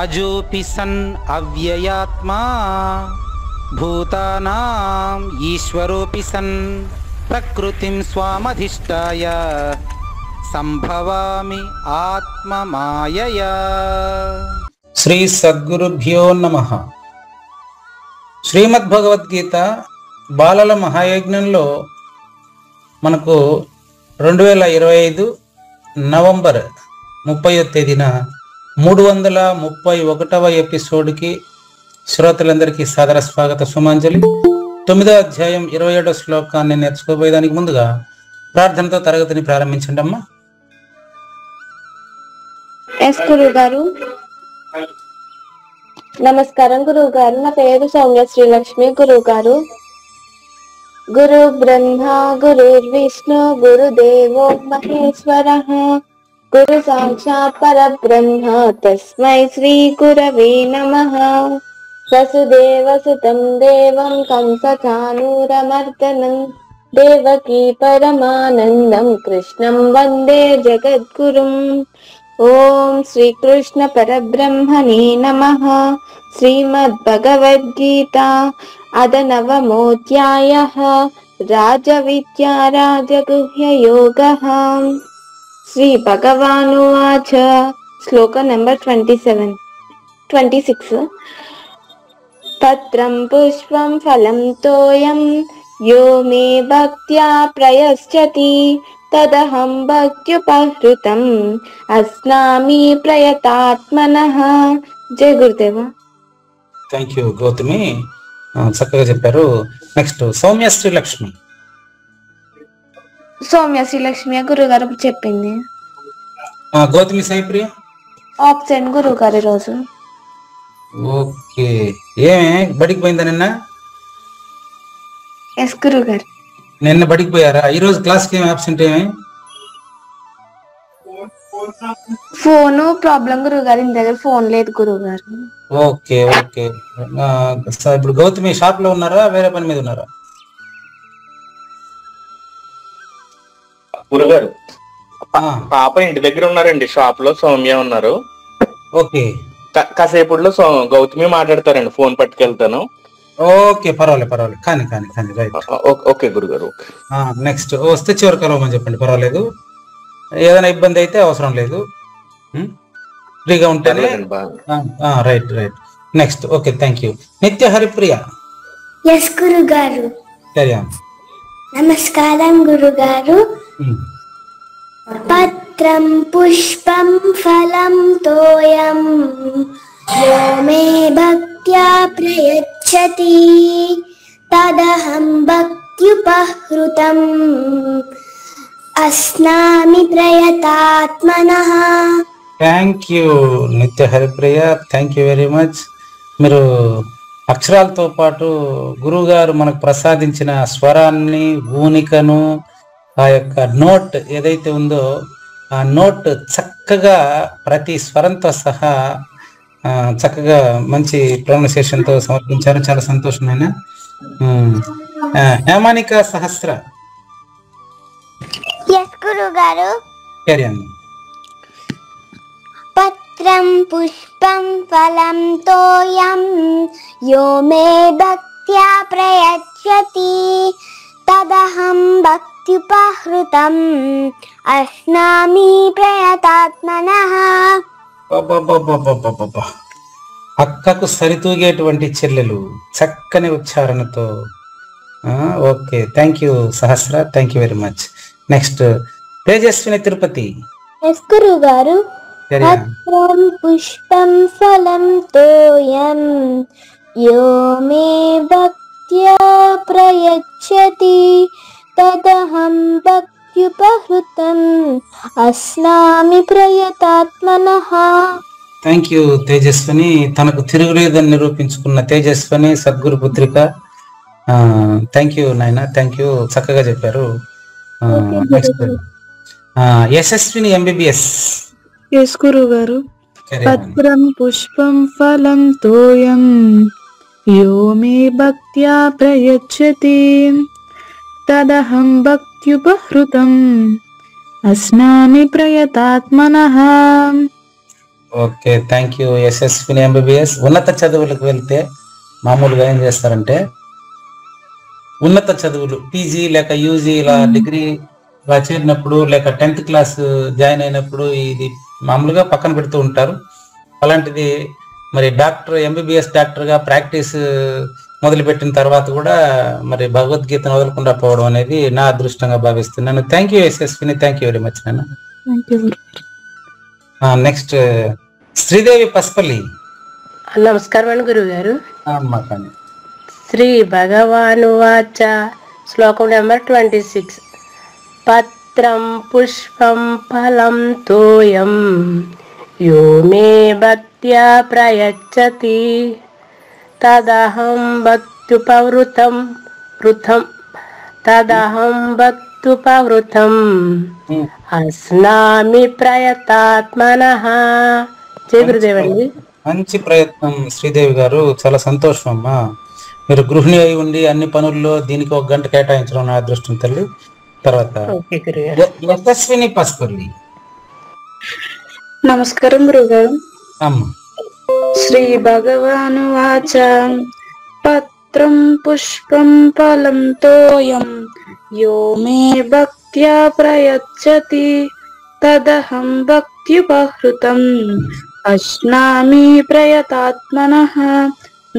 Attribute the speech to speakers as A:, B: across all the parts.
A: అజోపి sun అవ్యయాత్మా భూతానాం ఈశ్వరోపి sun ప్రకృతిం స్వామధిష్టాయ సంభవామి ఆత్మమాయయా. Shri సద్గురుభ్యో నమః. శ్రీమద్భగవద్గీత బాలల మహాయజ్ఞంలో మనకు 2025 నవంబర్ 30వ తేదీన 331వ ఎపిసోడ్కి శ్రోతలందరికీ సాదర స్వాగత సుమాంజలి. 9వ అధ్యాయం 27వ శ్లోకాన్ని నేర్చుకోబోయేదానికి ముందుగా ప్రార్థనతో తరగతిని ప్రారంభించండి అమ్మా.
B: ఎస్ గురుగారు. నమస్కారం గురుగారు. నా పేరు సౌమ్య శ్రీలక్ష్మి. గురుగారు, గురు బ్రహ్మ గురుర్విష్ణు గురుదేవో మహేశ్వరః గురు సాక్షాత్ పరబ్రహ్మ తస్మై శ్రీ గురవే నమః. వసుదేవసుతం దేవం కంసచానూరమర్దనం దేవకీ పరమానందం కృష్ణం వందే జగద్గురుం. ఓం శ్రీకృష్ణ పరబ్రహ్మణే నమః. శ్రీమద్భగవద్గీత అదనవమోధ్యాయః రాజవిద్యా రాజగుహ్యయోగః. శ్రీ భగవానువాచ. శ్లోక నంబర్ 26. పత్రం పుష్పం ఫలం తోయం యో మే భక్త్యా ప్రయశ్చతి తదహం భక్త్యుపహృతం అస్నామి ప్రయతాత్మనః. జై గురుదేవ.
A: థ్యాంక్ యూ గౌతమి, చక్కగా చెప్పారు. నెక్స్ట్ సౌమ్య శ్రీలక్ష్మి.
B: సౌమ్య శ్రీలక్ష్మి గురుగారు చెప్పింది.
A: గౌతమి సాయిప్రియ
B: ఆప్షన్ గురుగారు ఈరోజు.
A: ఓకే, ఏమే బడికి పోయిందా నిన్న?
B: ఎస్ గురుగారు.
A: నిన్న బడికి పోయారా? ఈరోజు క్లాస్కి ఏమి ఆబ్సెంట్ ఏమి?
B: ఫోను ప్రాబ్లం గురుగారు, ఇంటి దగ్గర ఫోన్ లేదు గురుగారు.
A: Okay okay. ఇప్పుడు గౌతమి షాప్ లో ఉన్నారా, వేరే పని మీద ఉన్నారా?
C: గురుగారు, పాప ఇంటి దగ్గర ఉన్నారండి, షాప్ లో సౌమ్య ఉన్నారు.
A: ఓకే,
C: కాసేపులో గౌతమి మాట్లాడతారండి, ఫోన్ పట్టుకెళ్తాను.
A: ఓకే, పర్వాలేదు కానీ రైట్.
C: ఓకే గురుగారు.
A: నెక్స్ట్ వస్తే చివరి కలవమని చెప్పండి, పర్వాలేదు. ఏదైనా ఇబ్బంది అయితే అవసరం లేదు, ఫ్రీగా ఉంటేనే. Right. Next. Okay, thank you. Nitya Haripriya.
D: Yes గురుగారు. నమస్కారం గురుగారు. పత్రం పుష్పం ఫలం తోయం యో మే భక్త్యా ప్రయచ్చతి తదహం భక్త్యుపహృతం అస్నామి ప్రయతాత్మనః.
A: Thank you Nitya Haripriya, thank you very much. మీరు అక్షరాలతో పాటు గురువు గారు మనకు ప్రసాదించిన స్వరాన్ని, భూనికను, ఆ యొక్క నోట్ ఏదైతే ఉందో ఆ నోట్ చక్కగా ప్రతి స్వరంతో సహా చక్కగా మంచి ప్రొనౌన్సియేషన్తో సమర్పించారు. చాలా సంతోషమైన. హేమానిక సహస్ర.
D: ఎస్ గురుగారు.
A: క్యారియన్.
D: పత్రం పుష్పం ఫలం తోయం యో మే భక్త్యా ప్రయచ్చతి తదహం భక్త్యుపహృతం అస్నామి ప్రయతాత్మనః.
A: అక్కకు సరితూగేటువంటి చెల్లెలు, చక్కని ఉచ్చారణతో. Okay, thank you Sahasra, thank you very much. Next Tejaswini Tirupati.
D: Yes గురుగారు. పత్రం పుష్పం ఫలం తోయం యో మే భక్త్యా ప్రయచ్చతి తదహం భక్త్యుపహృతం అస్నామి ప్రయతాత్మనః.
A: Thank you Tejaswini. తనకు తిరుగులేదని నిరూపించుకున్న తేజస్విని, సద్గురు పుత్రిక. థ్యాంక్ యూ నాయన, థ్యాంక్ యూ, చక్కగా చెప్పారు. Next Yashaswini MBBS.
E: ఎస్ గురుగారు. పత్రం పుష్పం ఫలం తోయం యో మే భక్త్యా ప్రయచ్చతి తదహం భక్త్యుపహృతం అస్నామి ప్రయతాత్మనః.
A: Okay, thank you. Yashaswini MBBS. ఉన్నత చదువులకు వెళ్తే మామూలుగా ఏం చేస్తారంటే, ఉన్నత చదువులు పీజీ లేక యూజీ ఇలా డిగ్రీ ఇలా చేరినప్పుడు లేక 10th క్లాస్ జాయిన్ అయినప్పుడు ఇది మామూలుగా పక్కన పెడుతూ ఉంటారు. అలాంటిది మరి డాక్టర్ ఎంబీబీఎస్ డాక్టర్గా ప్రాక్టీస్ మొదలుపెట్టిన తర్వాత కూడా మరి భగవద్గీతను వదలకుండా పోవడం అనేది నా అదృష్టంగా భావిస్తున్నాను. Thank you Yashaswini, thank you very much నాన్న. నెక్స్ట్ శ్రీదేవి పస్పల్లి.
F: నమస్కారం అండి గురువు గారు.
A: అమ్మా కానీ
F: శ్రీ భగవాను వాచ శ్లోకం నెంబర్ 26. పత్రం పుష్పం ఫలం తోయం యో మే భక్త్యా ప్రయచ్చతి తదహం భక్త్యుపవృతం అస్నామి ప్రయతాత్మనః. జయ గురుదేవండి.
A: మంచి ప్రయత్నం శ్రీదేవి గారు, చాలా సంతోషం అమ్మా. మీరు గృహిణి అయి ఉండి అన్ని పనుల్లో దీనికి 1 గంట కేటాయించడం నా అదృష్టం తల్లి. తర్వాత యశస్విని పస్పల్లి.
E: నమస్కారం గురుగారు.
A: అమ్మ.
E: శ్రీ భగవాను వాచ పత్రం పుష్పం ఫలం తోయం యో మే భక్త్యా ప్రయచ్చతి తదహం భక్త్యుపహృతం అశ్నామి ప్రయతాత్మనః.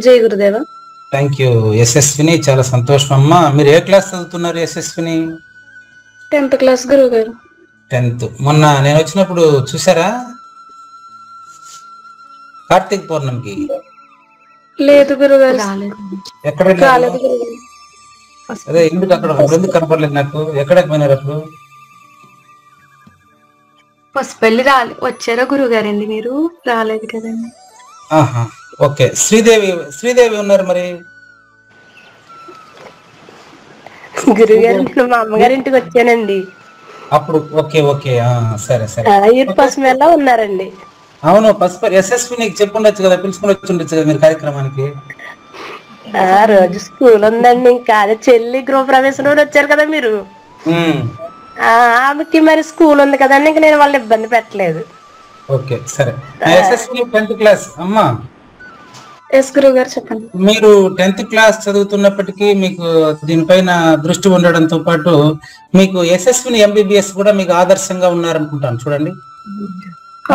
E: జై గురుదేవ.
A: థ్యాంక్ యూ యశస్విని, చాలా సంతోషం అమ్మా. మీరు ఏ క్లాస్ చదువుతున్నారు యశస్విని?
E: 10th క్లాస్ గురుగారు.
A: 10th. మొన్న నేను వచ్చినప్పుడు చూసారా కార్తీక పౌర్ణమికి?
E: లేదు గురుగారు.
A: ఎక్కడ
E: రాలేదు గురుగారు.
A: అదే ఎందుకు అక్కడ ఎందుకు కనపడలేదు నాకు? ఎక్కడికి పోయినారు అప్పుడు?
B: పసుపల్లి వచ్చారా గురుగారండి? మీరు రాలేదు కదండి.
A: ఆహా, ఓకే. శ్రీదేవి ఉన్నారు మరి?
F: గురుగారు నేను మా అమ్మగారి ఇంటికి వచ్చానండి.
A: అప్పుడు ఓకే ఓకే, సరే సరే.
F: పసుమెల్లా ఉన్నారండి.
A: అవును, పసుపు యశస్వి నీకు చెప్పుండొచ్చు కదా, పిలుచుకుని వచ్చి ఉండొచ్చు కదా మీరు కార్యక్రమానికి.
F: రోజు స్కూల్ ఉందండి. ఇంకా అదే చెల్లి గృహప్రవేశం రోజు వచ్చారు కదా మీరు. ఆమెకి మరి స్కూల్ ఉంది కదండి, ఇంకా నేను వాళ్ళు ఇబ్బంది పెట్టలేదు.
A: ఓకే సరే. యశస్వి 10th క్లాస్ అమ్మా.
E: ఎస్ గురుగారు చెప్పండి.
A: మీరు 10th క్లాస్ చదువుతున్నప్పటికీ మీకు దీనిపైన దృష్టి ఉండడంతో పాటు మీకు యశస్విని ఎంబీబీఎస్ కూడా మీకు ఆదర్శంగా ఉన్నారనుకుంటాను. చూడండి.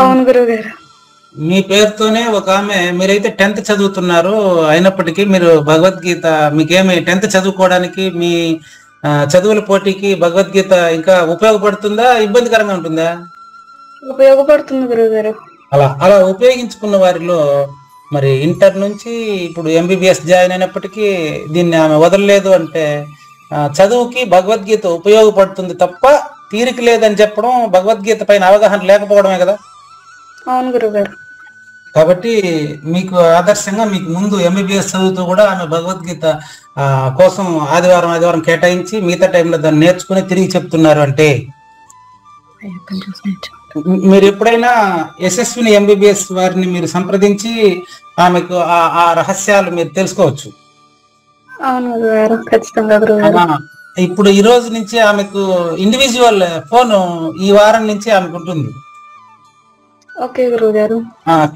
E: అవును గురుగారు.
A: మీ పేరుతోనే ఒక ఆమె, మీరైతే 10th చదువుతున్నారు అయినప్పటికీ మీరు భగవద్గీత మీకేమి 10th చదువుకోవడానికి మీ చదువుల పోటీకి భగవద్గీత ఇంకా ఉపయోగపడుతుందా, ఇబ్బందికరంగా ఉంటుందా?
E: ఉపయోగపడుతుంది గురుగారు.
A: అలా ఉపయోగించుకున్న వారిలో మరి ఇంటర్ నుంచి ఇప్పుడు ఎంబీబీఎస్ జాయిన్ అయినప్పటికీ దీన్ని ఆమె వదలలేదు అంటే చదువుకి భగవద్గీత ఉపయోగపడుతుంది తప్ప తీరిక లేదని చెప్పడం భగవద్గీత పైన అవగాహన లేకపోవడమే కదా.
E: అవును గురుగారు.
A: కాబట్టి మీకు ఆదర్శంగా మీకు ముందు ఎంబీబీఎస్ చదువుతూ కూడా ఆమె భగవద్గీత కోసం ఆదివారం కేటాయించి మిగతా టైంలో దాన్ని నేర్చుకుని తిరిగి చెప్తున్నారు అంటే మీరు ఎప్పుడైనా యశస్విని ఎంబీబీఎస్ వారిని మీరు సంప్రదించి ఆమెకు ఆ రహస్యాలు మీరు తెలుసుకోవచ్చు.
E: అవును గురుగారు, ఖచ్చితంగా గురుగారు.
A: ఇప్పుడు ఈ రోజు నుంచి ఆమెకు ఇండివిజువల్ ఫోన్ ఈ వారం నుంచి ఆమెకు ఉంటుంది.
E: ఓకే గురుగారు.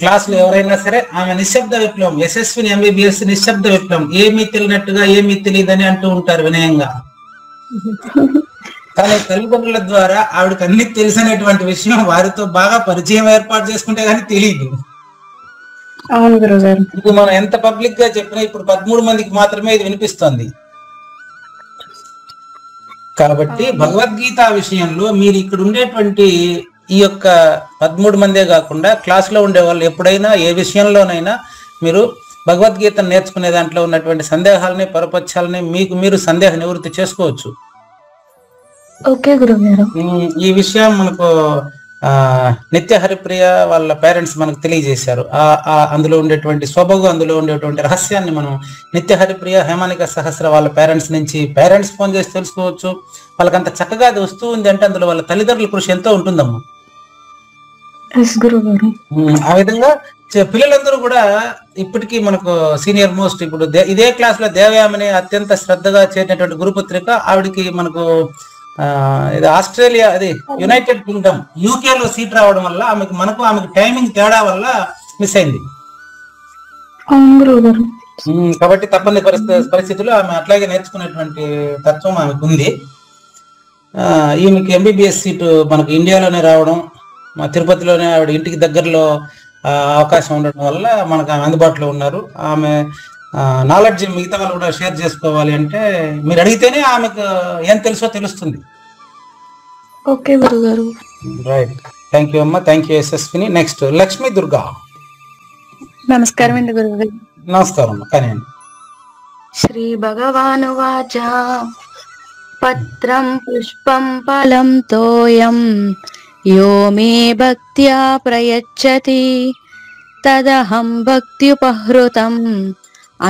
A: క్లాసులో ఎవరైనా సరే ఆమె నిశ్శబ్ద విప్లవం, యశస్విని ఎంబీబీఎస్ నిశ్శబ్ద విప్లవం, ఏమీ తెలియనట్టుగా ఏమీ తెలియదని అంటూ ఉంటారు వినయంగా. కానీ తల్లిదండ్రుల ద్వారా ఆవిడకి అన్ని తెలిసినటువంటి విషయం వారితో బాగా పరిచయం ఏర్పాటు చేసుకుంటే గానీ తెలియదు.
E: అవును గురుగారు.
A: ఇది మనం ఎంత పబ్లిక్ గా చెప్పినా ఇప్పుడు 13 మందికి మాత్రమే ఇది వినిపిస్తోంది. కాబట్టి భగవద్గీత విషయంలో మీరు ఇక్కడ ఉండేటువంటి ఈ యొక్క 13 మందే కాకుండా క్లాస్ లో ఉండే వాళ్ళు ఎప్పుడైనా ఏ విషయంలోనైనా మీరు భగవద్గీత నేర్చుకునే దాంట్లో ఉన్నటువంటి సందేహాలని పరపక్షాలని మీకు మీరు సందేహ నివృత్తి చేసుకోవచ్చు.
E: ఓకే గురుగారు.
A: ఈ విషయం మనకు నిత్య హరిప్రియ వాళ్ళ పేరెంట్స్ మనకు తెలియజేశారు. అందులో ఉండేటువంటి సొబగు, అందులో ఉండేటువంటి రహస్యాన్ని మనం నిత్య హరిప్రియ హేమానిక సహస్ర వాళ్ళ పేరెంట్స్ ఫోన్ చేసి తెలుసుకోవచ్చు. వాళ్ళకంత చక్కగా అది వస్తూ ఉంది అంటే అందులో వాళ్ళ తల్లిదండ్రుల కృషి ఎంతో ఉంటుందమ్మా. ఆ విధంగా పిల్లలందరూ కూడా ఇప్పటికీ మనకు సీనియర్ మోస్ట్ ఇప్పుడు ఇదే క్లాస్ లో దేవయామని అత్యంత శ్రద్ధగా చేరినటువంటి గురుపుత్రిక, ఆవిడికి మనకు ఇది ఆస్ట్రేలియా, అది యునైటెడ్ కింగ్డమ్, యూకేలో సీట్ రావడం వల్ల ఆమెకి టైమింగ్ తేడా వల్ల మిస్ అయింది.
E: అవును గురువు గారు.
A: కాబట్టి తప్పని పరిస్థితుల్లో ఆమె అట్లాగే నేర్చుకునేటువంటి తత్వం ఆమెకు ఉంది. ఈమెకి ఎంబీబీఎస్ సీటు మనకు ఇండియాలోనే రావడం, మా తిరుపతిలోనే ఆవిడ ఇంటికి దగ్గరలో అవకాశం ఉండడం వల్ల మనకు ఆమె అందుబాటులో ఉన్నారు. ఆమె నాలెడ్జ్ మిగతా వాళ్ళు కూడా షేర్ చేసుకోవాలి అంటే మీరు అడిగితేనే ఆమెకు ఏం తెలుసో తెలుస్తుంది.
E: ఓకే గురుగారు.
A: రైట్, థ్యాంక్ యూ అమ్మ, thank you Yashaswini. Next Lakshmi Durga.
E: నమస్కారం అండి గురుగారు.
A: నమస్కారం అమ్మ, కానీ
E: శ్రీ భగవానువాచ పత్రం పుష్పం ఫలం తోయం యో మే భక్త్యా ప్రయచ్చతి తదహం భక్త్యుపహృతం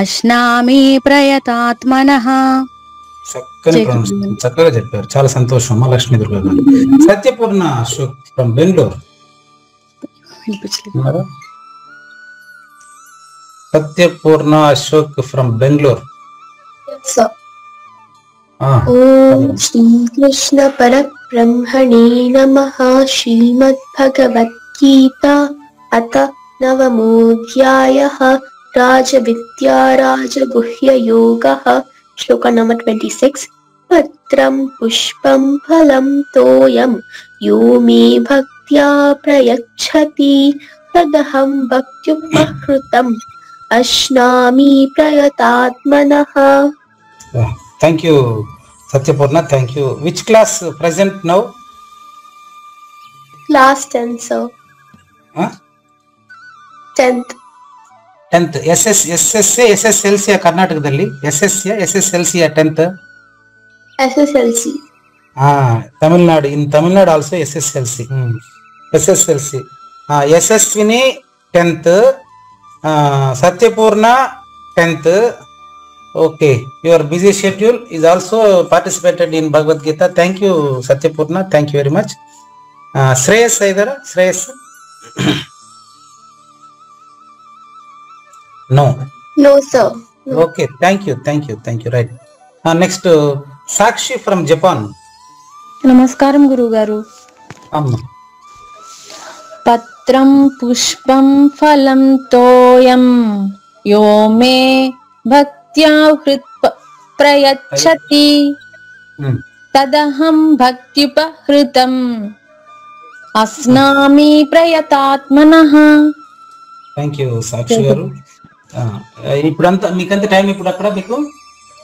E: అశ్నామి ప్రయతాత్మనః.
A: చక్కగా చెప్పారు, చాలా సంతోషం అమ్మ లక్ష్మీ దుర్గా గారు. సత్యపూర్ణ అశోక్ ఫ్రమ్ బెంగళూరు. సత్యపూర్ణ అశోక్ ఫ్రమ్ బెంగళూరు.
D: ఓం శ్రీ కృష్ణ పరబ్రహ్మణే నమః. శ్రీమద్భగవద్గీత అథ నవమోऽధ్యాయః. రాజవిద్యా రాజగుహ్య యోగః. శ్లోక నంబర్ 26. పత్రం పుష్పం ఫలం తోయం యో మే భక్త్యా ప్రయచ్చతి తదహం భక్త్యుపహృతం అశ్నామి ప్రయతాత్మనః.
A: Thank you Satyapurna, thank you. Which class present now?
D: Class 10 sir. 10th. SSLC
A: ಕರ್ನಾಟಕದಲ್ಲಿ SSLC 10th.
D: SSLC.
A: Tamil Nadu, in Tamil Nadu also SSLC. Yashaswini 10th, Satyapurna 10th. Okay, your busy schedule is also participated in Bhagavad Gita. Thank you Satyapurna, thank you very much. Shreyas idara? Shreyas? No
D: sir. No.
A: Okay, thank you. Right. Next Sakshi from Japan.
E: నమస్కారం గురుగారు.
A: Amma.
E: పత్రం పుష్పం ఫలం తోయం యో మే భక్త్యా ప్రయచ్చతి తదహం భక్త్యుపహృతం అస్నామి ప్రయతాత్మనః.
A: థ్యాంక్ యూ సాక్షి గారు. ఇప్పుడంతా మీకంత టైం ఇప్పుడు అక్కడ మీకు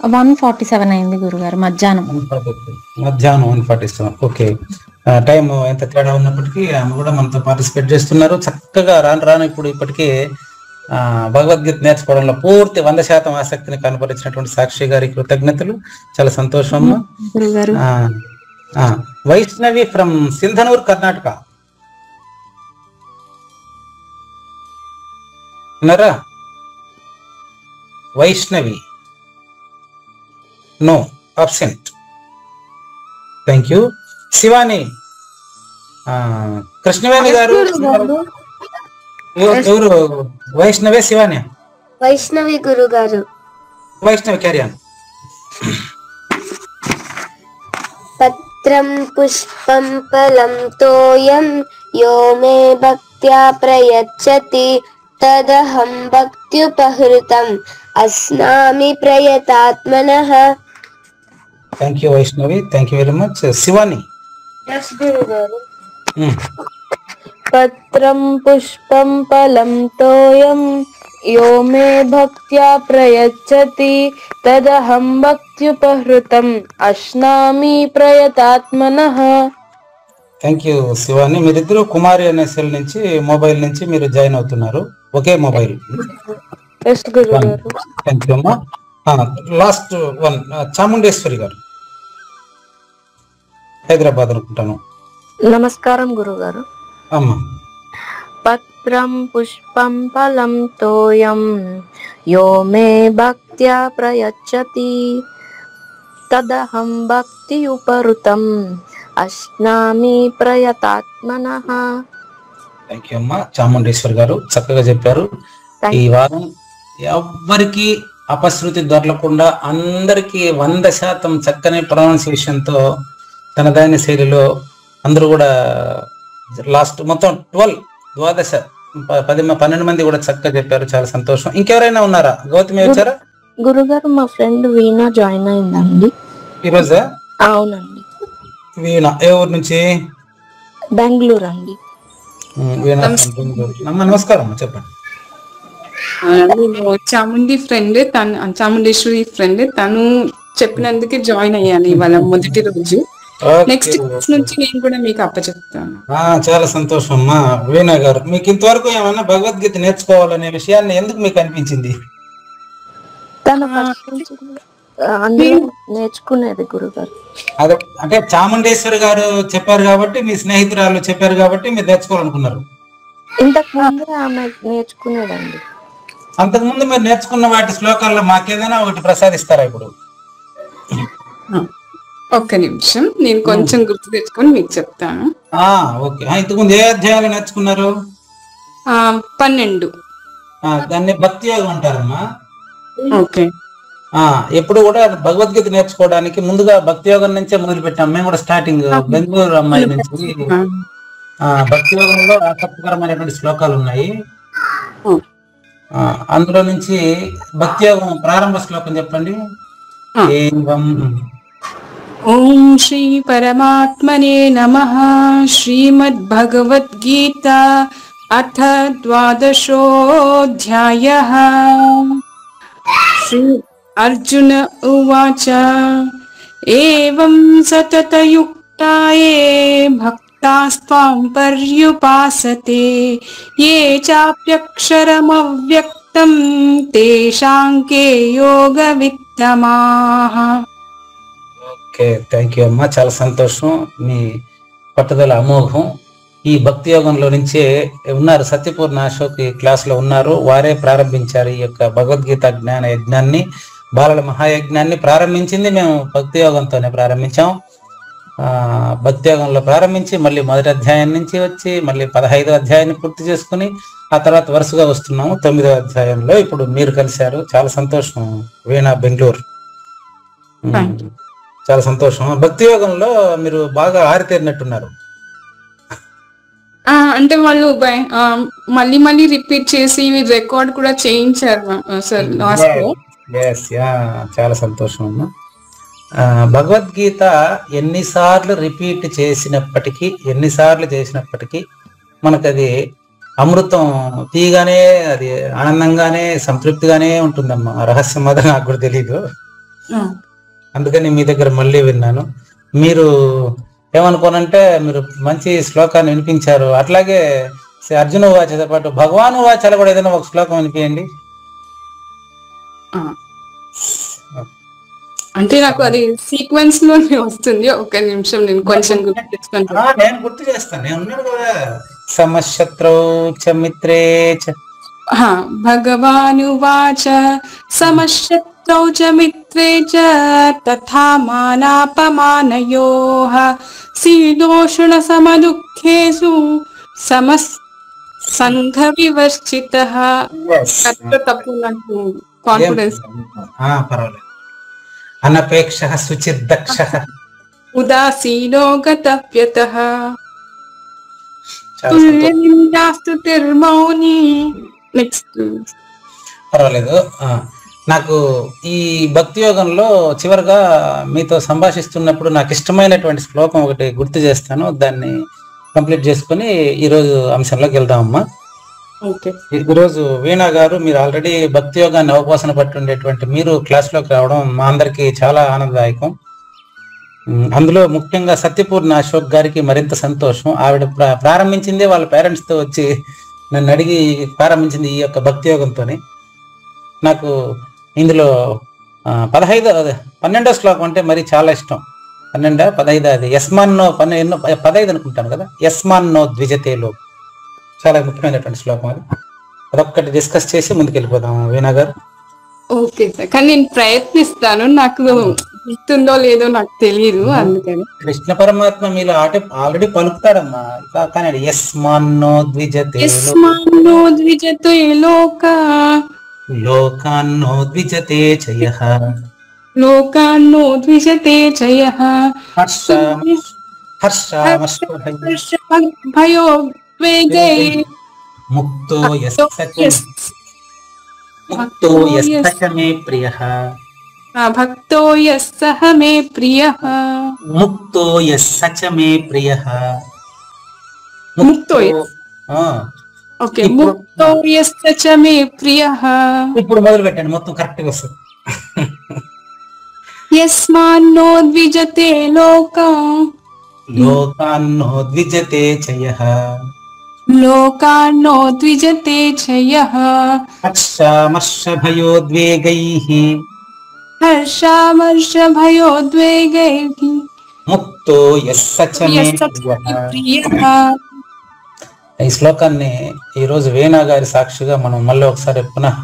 E: 1:47 అయింది గురుగారు, మధ్యాహ్నం
A: 1:47. ఓకే, టైం ఎంత తేడా ఉన్నప్పటికీ ఆమె కూడా మనతో పార్టిసిపేట్ చేస్తున్నారు. చక్కగా రాను ఇప్పుడు ఇప్పటికీ భగవద్గీత నేర్చుకోవడంలో పూర్తి 100% ఆసక్తిని కనపరిచినటువంటి సాక్షి గారి కృతజ్ఞతలు. చాలా సంతోషం. వైష్ణవి ఫ్రమ్ సింధనూర్ కర్ణాటక. ఉన్నారా Vaishnavi? No, absent. Thank you. Shivani, Krishnaveni గారు ఎవరు? వైష్ణవే శివాని?
D: వైష్ణవి గురుగారు.
A: వైష్ణవి క్యారియన్.
D: పత్రం పుష్పం ఫలం తోయం యో మే భక్త్యా ప్రయచ్చతి తదహం భక్త్యుపహృతం అస్నామి ప్రయతాత్మనః.
A: Thank you Vaishnavi, thank you very much. Shivani.
F: Yes గురుగారు.
E: పత్రం పుష్పం ఫలం తోయం యో మే భక్త్యా ప్రయచ్చతి తదహం భక్త్యుపహృతం అశ్నామి ప్రయతాత్మనః.
A: Thank you Shivani. మీరిద్దరు కుమారి అనే సెల్ నుంచి మొబైల్ నుంచి మీరు జాయిన్ అవుతున్నారు, ఒకే మొబైల్.
E: ఎస్ గురుగారు.
A: థ్యాంక్ యూ అమ్మా. లాస్ట్ వన్ చాముండేశ్వరి గారు, హైదరాబాద్ అనుకుంటాను.
F: నమస్కారం గురుగారు.
A: అమ్మా.
E: పత్రం పుష్పం ఫలం తోయం యో మే భక్త్యా ప్రయచ్చతి తదహం భక్త్యుపహృతం అశ్నామి ప్రయతాత్మనః.
A: థ్యాంక్ యూ అమ్మా చాముండేశ్వరి గారు, చక్కగా చెప్పారు. ఈ వారం ఎవ్వరికి అపశృతి దొరకకుండా అందరికి 100% చక్కని ప్రొనౌన్సియేషన్ తో తనదైన శైలిలో అందరూ కూడా లాస్ట్ మొత్తం 12 మంది కూడా చక్కగా చెప్పారు. చాలా సంతోషం. ఇంకెవరైనా ఉన్నారా? గౌతమి వచ్చారా?
E: గురుగారు మా ఫ్రెండ్ వీణా జాయిన్ అయిందండి
A: ఈరోజా?
E: అవునండి.
A: వీణా ఏ ఊరు నుంచి?
E: బెంగళూరు అండి.
A: వీణా అమ్మ నమస్కారం అమ్మ, చెప్పండి.
G: నేను చాముండేశ్వరి ఫ్రెండ్, తను చెప్పినందుకే జాయిన్ అయ్యాను ఇవాళ మొదటి రోజు. నెక్స్ట్ క్లాస్ నుంచి నేను కూడా మీకు అప్పచెప్తాను.
A: చాలా సంతోషం అమ్మా. వీణా గారు, మీకు ఇంతవరకు ఏమన్నా భగవద్గీత నేర్చుకోవాలనే విషయాన్ని ఎందుకు మీకు అనిపించింది?
E: తను అందులో నేర్చుకునేది గురుగారు.
A: అదే అంటే చాముండేశ్వరి గారు చెప్పారు కాబట్టి, మీ స్నేహితురాలు చెప్పారు కాబట్టి మీరు నేర్చుకోవాలనుకున్నారు.
E: ఇంతకు ముందు ఆమె నేర్చుకునేదండి.
A: అంతకుముందు మీరు నేర్చుకున్న వాటి శ్లోకాల్లో మాకేదైనా ఒకటి ప్రసాదిస్తారా ఇప్పుడు?
G: ఒక్క నిమిషం, నేను కొంచెం గుర్తు తెచ్చుకొని మీకు చెప్తాను.
A: ఓకే. ఇంతకుముందు ఏ అధ్యాయాలు నేర్చుకున్నారు?
G: 12.
A: దాన్ని భక్తి యోగం అంటారమ్మా.
G: ఓకే.
A: ఎప్పుడు కూడా భగవద్గీత నేర్చుకోవడానికి ముందుగా భక్తి యోగం నుంచే మొదలు పెట్టాం. మేము కూడా స్టార్టింగ్ బెంగళూరు అమ్మాయి నుంచి భక్తి యోగంలో ఆసక్తికరమైనటువంటి శ్లోకాలు ఉన్నాయి. అందులో నుంచి భక్తి యోగం ప్రారంభ శ్లోకం చెప్పండి.
G: ఓం శ్రీ పరమాత్మనే నమః. శ్రీమద్భగవద్గీత అథ 12ోऽధ్యాయः. శ్రీ అర్జున ఉవాచ ఏవం సతతయుక్తాయే భక్తాస్త్వాం పర్యుపాసతే ఏ చాప్యక్షరమవ్యక్తం తేషాం కే యోగవిత్తమాః.
A: ఓకే, థ్యాంక్ యూ అమ్మా. చాలా సంతోషం. మీ పట్టుదల అమోఘం. ఈ భక్తి యోగంలో నుంచే ఉన్నారు, సత్యపూర్ణ అశోక్ క్లాస్ లో ఉన్నారు. వారే ప్రారంభించారు ఈ యొక్క భగవద్గీత జ్ఞాన యజ్ఞాన్ని. బాలల మహాయజ్ఞాన్ని ప్రారంభించింది మేము భక్తి యోగంతోనే ప్రారంభించాం. భక్తి యోగంలో ప్రారంభించి మళ్ళీ మొదటి అధ్యాయం నుంచి వచ్చి మళ్ళీ 15వ అధ్యాయాన్ని పూర్తి చేసుకుని ఆ తర్వాత వరుసగా వస్తున్నాము 9వ అధ్యాయంలో ఇప్పుడు మీరు కలిశారు. చాలా సంతోషం వీణా, బెంగళూరు. చాలా సంతోషం. భక్తి యోగంలో మీరు బాగా ఆరితేరినట్టున్నారు.
G: అంటే వాళ్ళు మళ్ళీ మళ్ళీ రిపీట్ చేసి రికార్డ్ కూడా చేయించారు సార్ లాస్ట్ లో.
A: చాలా సంతోషం అమ్మా. భగవద్గీత ఎన్నిసార్లు రిపీట్ చేసినప్పటికీ, ఎన్నిసార్లు చేసినప్పటికీ మనకు అది అమృతం తీగానే, అది ఆనందంగానే, సంతృప్తిగానే ఉంటుందమ్మా. రహస్యం మాత్రం నాకు కూడా తెలీదు, అందుకని మీ దగ్గర మళ్ళీ విన్నాను. మీరు ఏమనుకోనంటే మీరు మంచి శ్లోకాన్ని వినిపించారు. అట్లాగే అర్జున వాచతో పాటు భగవాను వాచాలు కూడా ఏదైనా ఒక శ్లోకం వినిపించండి.
G: అంటే నాకు అది సీక్వెన్స్ లోనే వస్తుంది. ఒక నిమిషం, నేను కొంచెం గుర్తు తెచ్చుకుంటాను.
A: నేను గుర్తు చేస్తాను, నేను ఉన్నాను కదా. సమశత్రౌ చ మిత్రే చ
G: భగవానువాచ సమశత్రౌ చ మిత్రే చ తథా మానాపమానయోః శీతోష్ణ సమదుఃఖేషు సమసంఘ వివర్జితః. తప్పు, నాకు కాన్ఫిడెన్స్.
A: పర్వాలేదు. అనపేక్షః శుచిర్దక్షః
G: ఉదాసీనో గతవ్యతః తుల్యనిందాస్తుతిర్మౌని. నెక్స్ట్
A: పర్వాలేదు. నాకు ఈ భక్తి యోగంలో చివరిగా మీతో సంభాషిస్తున్నప్పుడు నాకు ఇష్టమైనటువంటి శ్లోకం ఒకటి గుర్తు చేస్తాను, దాన్ని కంప్లీట్ చేసుకుని ఈరోజు అంశంలోకి వెళ్దామమ్మా. ఈరోజు వీణా గారు, మీరు ఆల్రెడీ భక్తి యోగాన్ని అవపోసన పట్టుండేటువంటి మీరు క్లాస్లోకి రావడం మా అందరికి చాలా ఆనందదాయకం. అందులో ముఖ్యంగా సత్యపూర్ణ అశోక్ గారికి మరింత సంతోషం. ఆవిడ ప్రారంభించిందే వాళ్ళ పేరెంట్స్ తో వచ్చి నన్ను అడిగి ప్రారంభించింది ఈ యొక్క భక్తి యోగంతోని. నాకు ఇందులో 12వ శ్లోకం అంటే మరి చాలా ఇష్టం. 12, 15 అది యస్మాన్నో 15 అనుకుంటాను కదా. యస్మాన్నో ద్విజతేలో చాలా ముఖ్యమైనటువంటి శ్లోకం అది. అదొక్కటి డిస్కస్ చేసి ముందుకెళ్ళిపోదాం వీణా గారు.
G: ఓకే సార్, కానీ నేను ప్రయత్నిస్తాను. నాకు గుర్తుందో లేదో నాకు తెలియదు, అందుకని.
A: కృష్ణ పరమాత్మ మీలో ఆల్రెడీ పలుకుతాడమ్మా, కానీ యస్మాన్నో ద్విజతే లోక లోకాన్నో ద్విజతే చయః
G: లోకాన్నో ద్విజతే చ యః భయోద్వేగై
A: ముక్తో యస్స మే ప్రియః
G: భక్తో యస్సహ మే ప్రియః
A: ముక్తో యస్స మే ప్రియః
G: ముక్తో ఓకే ముక్తో యస్స మే ప్రియః.
A: ఇప్పుడు మొదలు పెట్టండి, మొత్తం కరెక్ట్ గా వస్తుంది.
G: యస్మాన్నో ద్విజతే
A: లోకాన్నో ద్విజతే చ యః
G: లోకాన్నో ద్విజతే చ యః
A: హర్షామర్షభయోద్వేగైః
G: హర్షామర్షభయోద్వేగైః
A: ముక్తో యస్స చ మే ప్రియః. ఈ శ్లోకాన్ని ఈ రోజు వేణా గారి సాక్షిగా మనం మళ్ళీ ఒకసారి పునః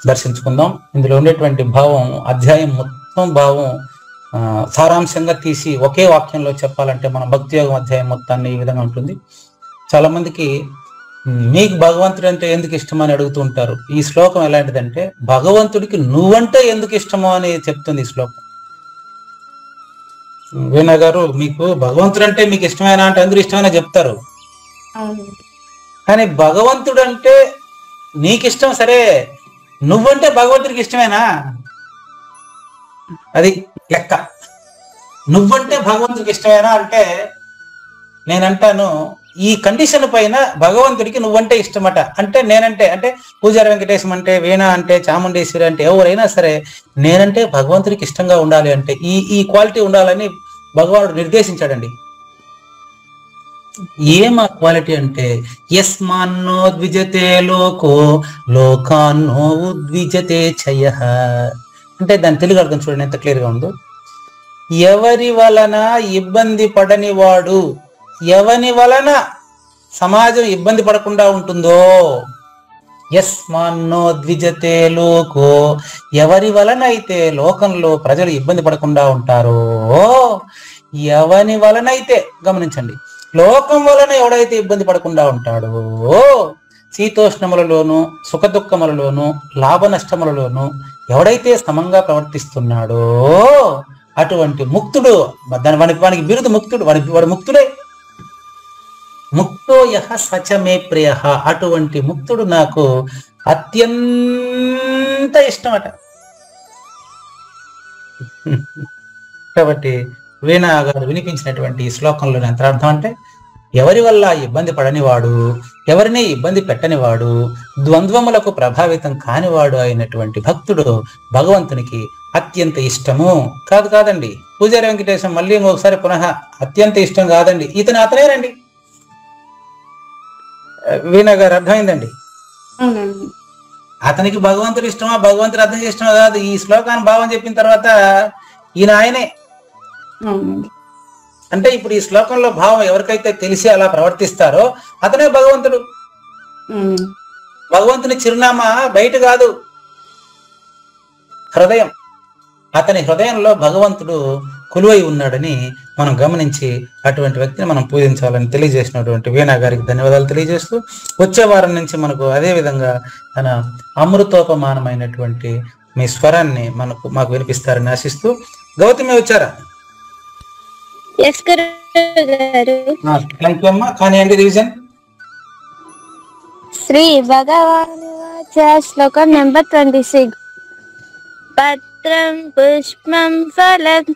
A: దర్శించుకుందాం. ఇందులో ఉండేటువంటి భావం, అధ్యాయం మొత్తం భావం సారాంశంగా తీసి ఒకే వాక్యంలో చెప్పాలంటే మనం భక్తి యోగం అధ్యాయం మొత్తాన్ని ఈ విధంగా ఉంటుంది. చాలా మందికి మీకు భగవంతుడు అంటే ఎందుకు ఇష్టమో అని అడుగుతూ ఉంటారు. ఈ శ్లోకం ఎలాంటిదంటే భగవంతుడికి నువ్వంటే ఎందుకు ఇష్టమో అని చెప్తుంది ఈ శ్లోకం. వీణా గారు, మీకు భగవంతుడు అంటే మీకు ఇష్టమైనా అంటే అందరూ ఇష్టమైనా చెప్తారు, కానీ భగవంతుడు అంటే నీకు ఇష్టం సరే, నువ్వంటే భగవంతుడికి ఇష్టమేనా? అది లెక్క. నువ్వంటే భగవంతుడికి ఇష్టమేనా అంటే నేనంటాను ఈ కండిషన్ పైన భగవంతుడికి నువ్వంటే ఇష్టమట. అంటే నేనంటే అంటే పూజారి వెంకటేశం అంటే, వీణ అంటే, చాముండేశ్వరి అంటే ఎవరైనా సరే నేనంటే భగవంతుడికి ఇష్టంగా ఉండాలి అంటే ఈ క్వాలిటీ ఉండాలని భగవానుడు నిర్దేశించాడండి. ఏమా క్వాలిటీ అంటే యస్మాన్నో ద్విజతే లోకో లోకాన్నో ద్విజతే చ యః అంటే దాని తెలుగు అర్థం చూడండి ఎంత క్లియర్ గా ఉందో. ఎవరి వలన ఇబ్బంది పడని వాడు, ఎవని వలన సమాజం ఇబ్బంది పడకుండా ఉంటుందో, యస్మాన్నో ద్విజతే లోకో ఎవరి వలన అయితే లోకంలో ప్రజలు ఇబ్బంది పడకుండా ఉంటారో, ఎవని వలనైతే గమనించండి, లోకం వలన ఎవడైతే ఇబ్బంది పడకుండా ఉంటాడో, శీతోష్ణములలోను సుఖ దుఃఖములలోను లాభ నష్టములలోను ఎవడైతే సమంగా ప్రవర్తిస్తున్నాడో అటువంటి ముక్తుడు, వానికి బిరుదు ముక్తుడు, వాడు ముక్తుడే. ముక్తో యః సచ మే ప్రియః అటువంటి ముక్తుడు నాకు అత్యంత ఇష్టమట. కాబట్టి వీణా గారు వినిపించినటువంటి ఈ శ్లోకంలోని అంతరార్థం అంటే ఎవరి వల్ల ఇబ్బంది పడనివాడు, ఎవరిని ఇబ్బంది పెట్టనివాడు, ద్వంద్వములకు ప్రభావితం కానివాడు అయినటువంటి భక్తుడు భగవంతునికి అత్యంత ఇష్టము. కాదండి పూజారి వెంకటేశం మళ్ళీ ఇంకొకసారి పునః అత్యంత ఇష్టం కాదండి, అతనేనండి. వీణా గారు అర్థమైందండి? అతనికి భగవంతుడు ఇష్టమా, భగవంతుడు అర్థం ఇష్టమా కాదు, ఈ శ్లోకాన్ని భావం చెప్పిన తర్వాత ఈయన ఆయనే. అంటే ఇప్పుడు ఈ శ్లోకంలో భావం ఎవరికైతే తెలిసి అలా ప్రవర్తిస్తారో అతనే భగవంతుడు. భగవంతుని చిరునామా బయట కాదు, హృదయం. అతని హృదయంలో భగవంతుడు కొలువై ఉన్నాడని మనం గమనించి అటువంటి వ్యక్తిని మనం పూజించాలని తెలియజేసినటువంటి వీణా గారికి ధన్యవాదాలు తెలియజేస్తూ, వచ్చే వారం నుంచి మనకు అదే విధంగా తన అమృతోపమానమైనటువంటి మీ స్వరాన్ని మాకు వినిపిస్తారని ఆశిస్తూ, గౌతమి వచ్చారా? థ్యాంక్ యూ అమ్మా. కానీ అండి రివిజన్
D: శ్రీ భగవాన్ శ్లోకం నెంబర్ 26. పత్రం పుష్పం ఫలం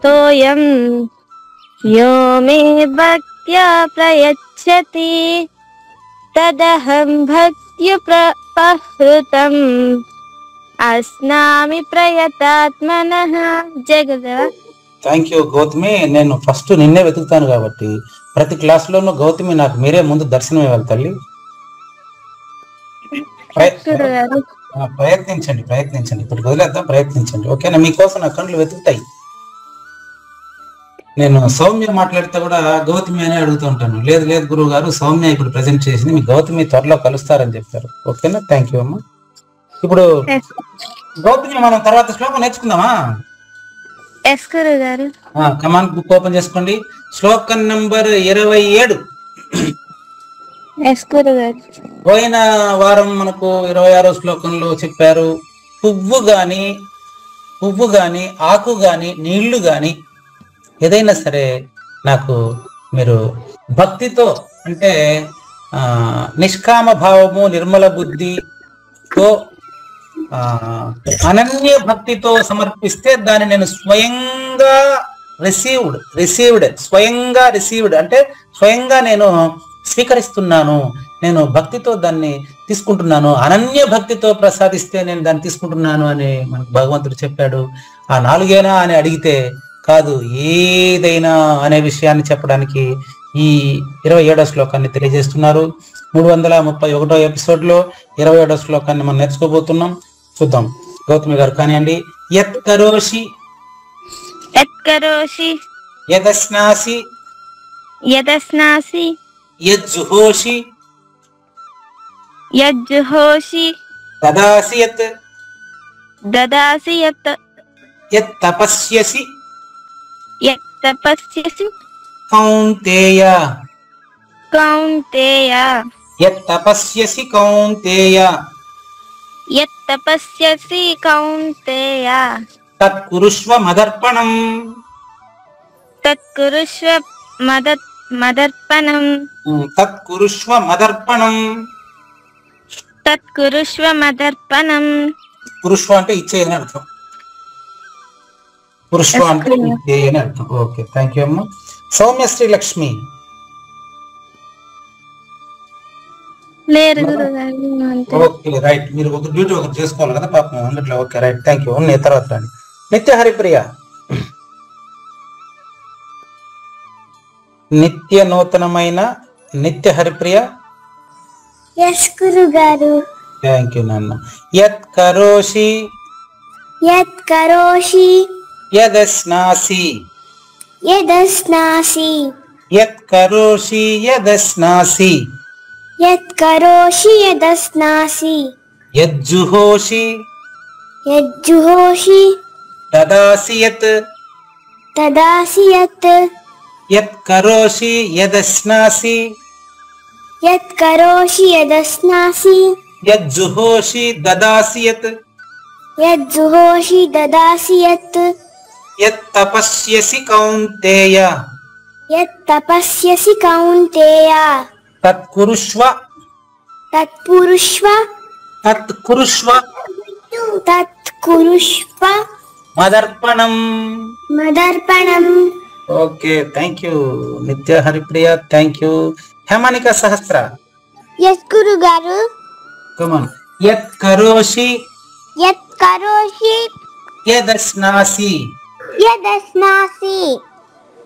D: తోయం యో మే భక్త్యా ప్రయచ్చతి తదహం భక్త్యుపహృతం అస్నామి ప్రయతాత్మనః. జగదా.
A: Thank you Gautami. నేను ఫస్ట్ నిన్నే వెతుకుతాను కాబట్టి ప్రతి క్లాస్ లోనూ గౌతమి నాకు మీరే ముందు దర్శనం ఇవ్వాలి తల్లి. ప్రయత్నించండి ఇప్పుడు వదిలేద్దాం, ప్రయత్నించండి. ఓకేనా? మీకోసం నా కళ్ళు వెతుకుతాయి. నేను సౌమ్య మాట్లాడితే కూడా గౌతమి అని అడుగుతూ ఉంటాను. లేదు గురువు గారు, సౌమ్య ఇప్పుడు ప్రజెంట్ చేసింది, మీ గౌతమి త్వరలో కలుస్తారని చెప్పారు. ఓకేనా? థ్యాంక్ యూ అమ్మా. ఇప్పుడు గౌతమి మనం తర్వాత శ్లోకం నేర్చుకుందామా? కమాండ్ బుక్ ఓపెన్ చేసుకోండి. శ్లోకం నంబర్ 27. పోయిన వారం మనకు 26వ శ్లోకంలో చెప్పారు, పువ్వు గాని పువ్వు గాని, ఆకు గాని, నీళ్లు గాని ఏదైనా సరే నాకు మీరు భక్తితో అంటే నిష్కామ భావము, నిర్మల బుద్ధితో అనన్య భక్తితో సమర్పిస్తే దాన్ని నేను స్వయంగా రిసీవ్డ్ అంటే స్వయంగా నేను స్వీకరిస్తున్నాను, నేను భక్తితో దాన్ని తీసుకుంటున్నాను, అనన్య భక్తితో ప్రసాదిస్తే నేను దాన్ని తీసుకుంటున్నాను అని మనకు భగవంతుడు చెప్పాడు. ఆ 4 అని అడిగితే కాదు, ఏదైనా అనే విషయాన్ని చెప్పడానికి ఈ 27వ శ్లోకాన్ని తెలియజేస్తున్నారు. 331వ ఎపిసోడ్ లో 27వ శ్లోకాన్ని మనం నేర్చుకోబోతున్నాం. చూద్దాం. గౌతమి గారు కానివ్వండి. యత్ కరోషి యదస్నాసి యజ్జుహోషి దదాసి యత్ యత్ తపస్యసి కౌంతేయ యత్ తపస్యసి కౌంతేయ తత్కురుష్వ మదర్పణం పురుష్వ అంటే ఇచ్చేయని అర్థం. పురుష్వ అంటే ఇచ్చేయని అర్థం. ఓకే, థ్యాంక్ యూ అమ్మ. Soumyasri Lakshmi okay right. మీరు ఒక డ్యూటీ ఒకటి చేసుకోవాలి కదా పాపం అందుట్లో. Okay right, thank you. తర్వాత రండి. నిత్య హరిప్రియ నిత్య నూతనమైన నిత్య హరిప్రియ.
D: ఎస్ గురుగారు.
A: థ్యాంక్ యూ నాన్న. యత్ కరోషి యదస్నాసి యత్ కరోషి యదస్నాసి యజ్జుహోషి దదాసి యత్ యత్ కరోషి యదస్నాసి యజ్జుహోషి దదాసి యత్ యత్ తపస్యసి కౌంతేయ తత్కురుష్వ మదర్పణం. Okay, thank you Nitya Haripriya. Thank you. Hemanika Sahasra.
D: Yes గురుగారు.
A: కమాన్. యత్ కరోషి యదస్నాసి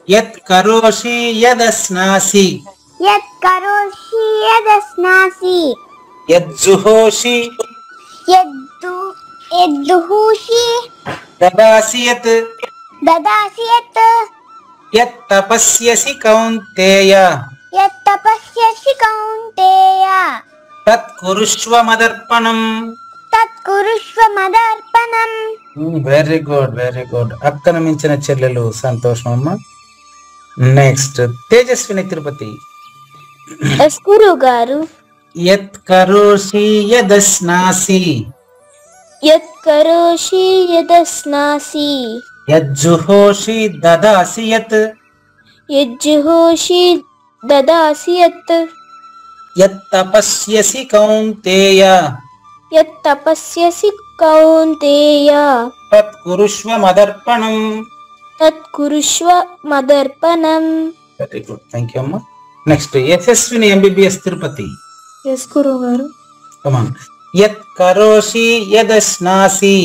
A: యత్ కరోషి యదస్నాసి యజ్జుహోషి దదాసి యత్ యత్ తపస్యసి కౌంతేయ తత్కురుష్వ మదర్పణం. Very good, very good. అక్కను మించిన చెల్లెలు. సంతోషం అమ్మ. నెక్స్ట్ తేజస్విని తిరుపతి.
D: ఎస్ గురుగారు.
A: యత్ కరోషి యదస్నాసి యజ్జుహోషి దదాసి యత్ యత్ తపస్యసి కౌంతేయ తత్కురుష్వ మదర్పణం. వెరీ గుడ్, థ్యాంక్ యూ అమ్మ. Next Yashaswini MBBS Tirupati.
E: Yes గురుగారు.
A: కమాన్. యత్ కరోషి యదస్నాసి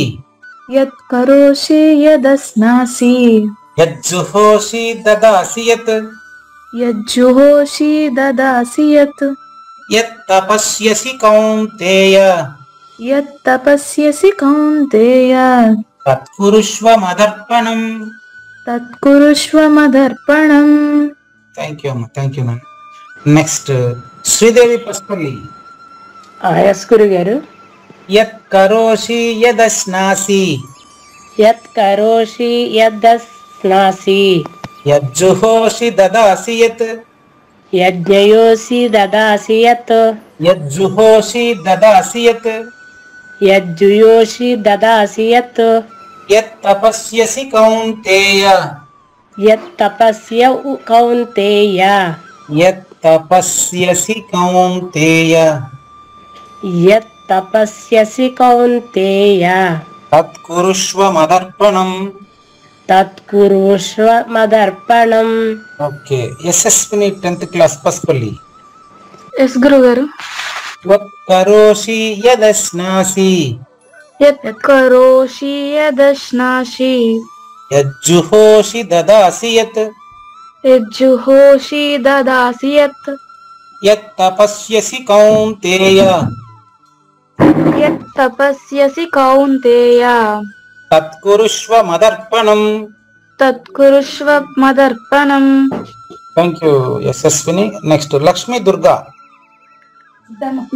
A: యజ్జుహోషి దదాసి యత్ యత్ తపస్యసి కౌంతేయ తత్కురుష్వ మదర్పణం. థ్యాంక్ యూ అమ్మ, thank you ma'am. Next Sridevi Paspalli.
F: Yes గురుగారు.
A: యత్ కరోషి యదస్నాసి యజ్జుహోషి దదాసి యత్ యజ్జుహోషి దదాసి యత్ యత్ తపస్యసి కౌంతేయ.
F: యత్ తపస్య కౌంతేయ.
A: యత్ తపస్యసి కౌంతేయ.
F: యత్ తపస్యసి కౌంతేయ.
A: తత్కురుష్వ మదర్పణం.
F: తత్కురుష్వ మదర్పణం.
A: ఓకే. యశస్విని 10th క్లాస్ పసుపల్లి.
B: ఎస్ గురుగారు.
A: త్వత్కరోషి యదశ్నాసి.
B: యత్ కరోషి యదశ్నాసి.
A: యజ్జుహోషి దదాసి యత్.
B: యజ్జుహోషి దదాసి యత్.
A: యత్ తపస్యసి కౌంతేయ.
B: యత్ తపస్యసి కౌంతేయ.
A: తత్కురుష్వ మదర్పణం.
B: తత్కురుష్వ మదర్పణం.
A: Thank you Yashaswini. Next Lakshmi Durga.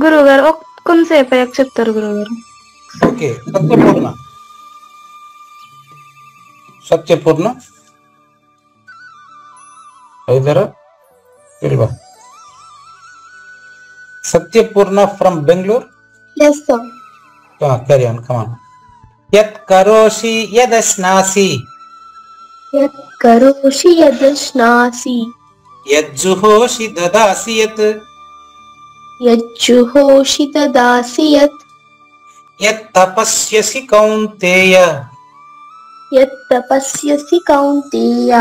B: గురుగారు కొంతసేపు అయ్యాక చెప్తారు గురుగారు.
A: ఓకే. సత్యపూర్ణ. సత్యపూర్ణ ఇద్దరు వెళ్ళిపో. Satyapurna from Bengaluru.
B: Yes sir.
A: Carry on, come on. యత్ కరోషి యదశ్నాసి.
B: యత్ కరోషి యదశ్నాసి.
A: యజ్జుహోషి దదాసి యత్.
B: యజ్జుహోషి దదాసి యత్.
A: యత్ తపస్యసి కౌంతేయ.
B: యత్ తపస్యసి కౌంతేయ.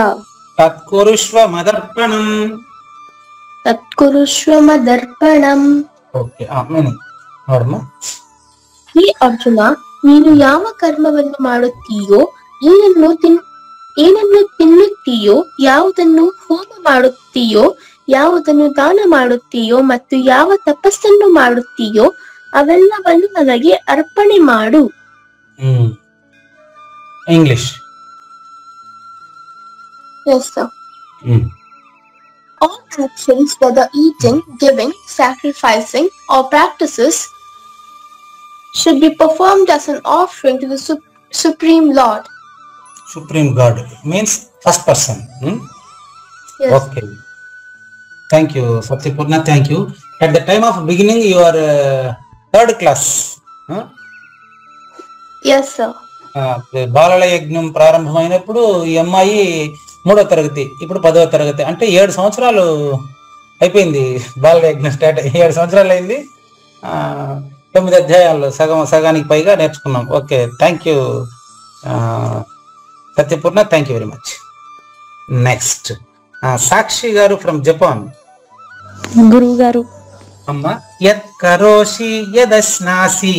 A: తత్కురుష్వ మదర్పణం.
B: తత్కురుష్వ మదర్పణం.
A: ಓಕೆ ಆಮೇಲೆ ನೋಡಮ್ಮ.
B: ಹೇ ಅರ್ಜುನ, ನೀನು ಯಾವ ಕರ್ಮವನ್ನು ಮಾಡುತ್ತೀಯೋ, ಏನನ್ನು ತಿನ್ನುತ್ತೀಯೋ, ಯಾವುದನ್ನು ಹೋಮ ಮಾಡುತ್ತೀಯೋ, ಯಾವುದನ್ನು ದಾನ ಮಾಡುತ್ತೀಯೋ ಮತ್ತು ಯಾವ ತಪಸ್ಸನ್ನು ಮಾಡುತ್ತೀಯೋ ಅವೆಲ್ಲವನ್ನು ನನಗೆ ಅರ್ಪಣೆ ಮಾಡು.
A: English.
B: Yes, sir. All actions, whether eating, giving, sacrificing, or practices, should be performed as an offering to the Supreme Lord.
A: Supreme God means first person.
B: Yes.
A: Okay. Thank you, Satyapurna. Thank you. At the time of beginning, you are third class.
B: Yes, sir.
A: బాలల యజ్ఞం ప్రారంభమైనప్పుడు ఈ అమ్మాయి 3వ తరగతి, ఇప్పుడు 10వ తరగతి. అంటే 7 సంవత్సరాలు అయిపోయింది బాలల యజ్ఞం స్టార్ట్. 7 సంవత్సరాలు అయింది. 9 అధ్యాయాల్లో సగానికి పైగా నేర్చుకున్నాం. Okay. Thank you Satyapurna. Thank you very much. Next Sakshi గారు ఫ్రమ్ జపాన్.
E: గురువు గారు.
A: అమ్మ. యత్ కరోషి యదశ్నాసి.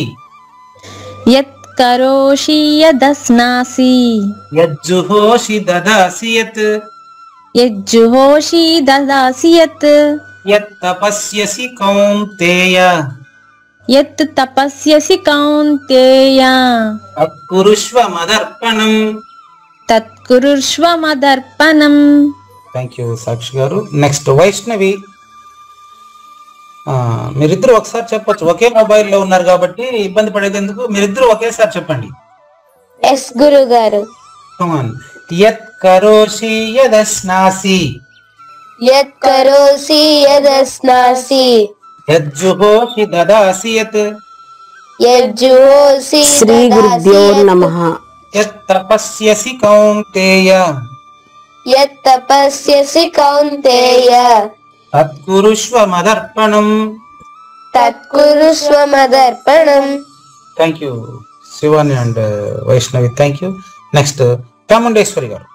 E: యత్ కరోషి యదశ్నాసి.
A: యజ్జుహోషి దదాసి యత్.
E: యజ్జుహోషి దదాసి యత్.
A: యత్ తపస్యసి కౌంతేయ.
E: యత్ తపస్యసి కౌంతేయ.
A: తత్కురుష్వ మదర్పణం.
E: తత్కురుష్వ మదర్పణం.
A: థ్యాంక్ యూ సాక్షి గారు. నెక్స్ట్ వైష్ణవి. మీరిద్దరు ఒకసారి చెప్పొచ్చు, ఒకే మొబైల్లో ఉన్నారు కాబట్టి ఇబ్బంది పడేది ఎందుకు. మీరిద్దరు ఒకేసారి చెప్పండి.
D: ఎస్ గురువు గారు.
A: యత్ కరోషి యదశ్నాసి.
D: యత్ కరోషి యదశ్నాసి.
A: యజ్జుహోషి దదాసి యత్.
D: యజ్జుహోషి
F: శ్రీ గురుభ్యో నమః.
A: యత్ తపస్యసి కౌంతేయ.
D: యత్ తపస్యసి కౌంతేయ.
A: తత్కురుష్వ మదర్పణం.
D: తత్కురుష్వ మదర్పణం.
A: Thank you Shivani and Vaishnavi. Thank you. Next Chamundeshwari గారు.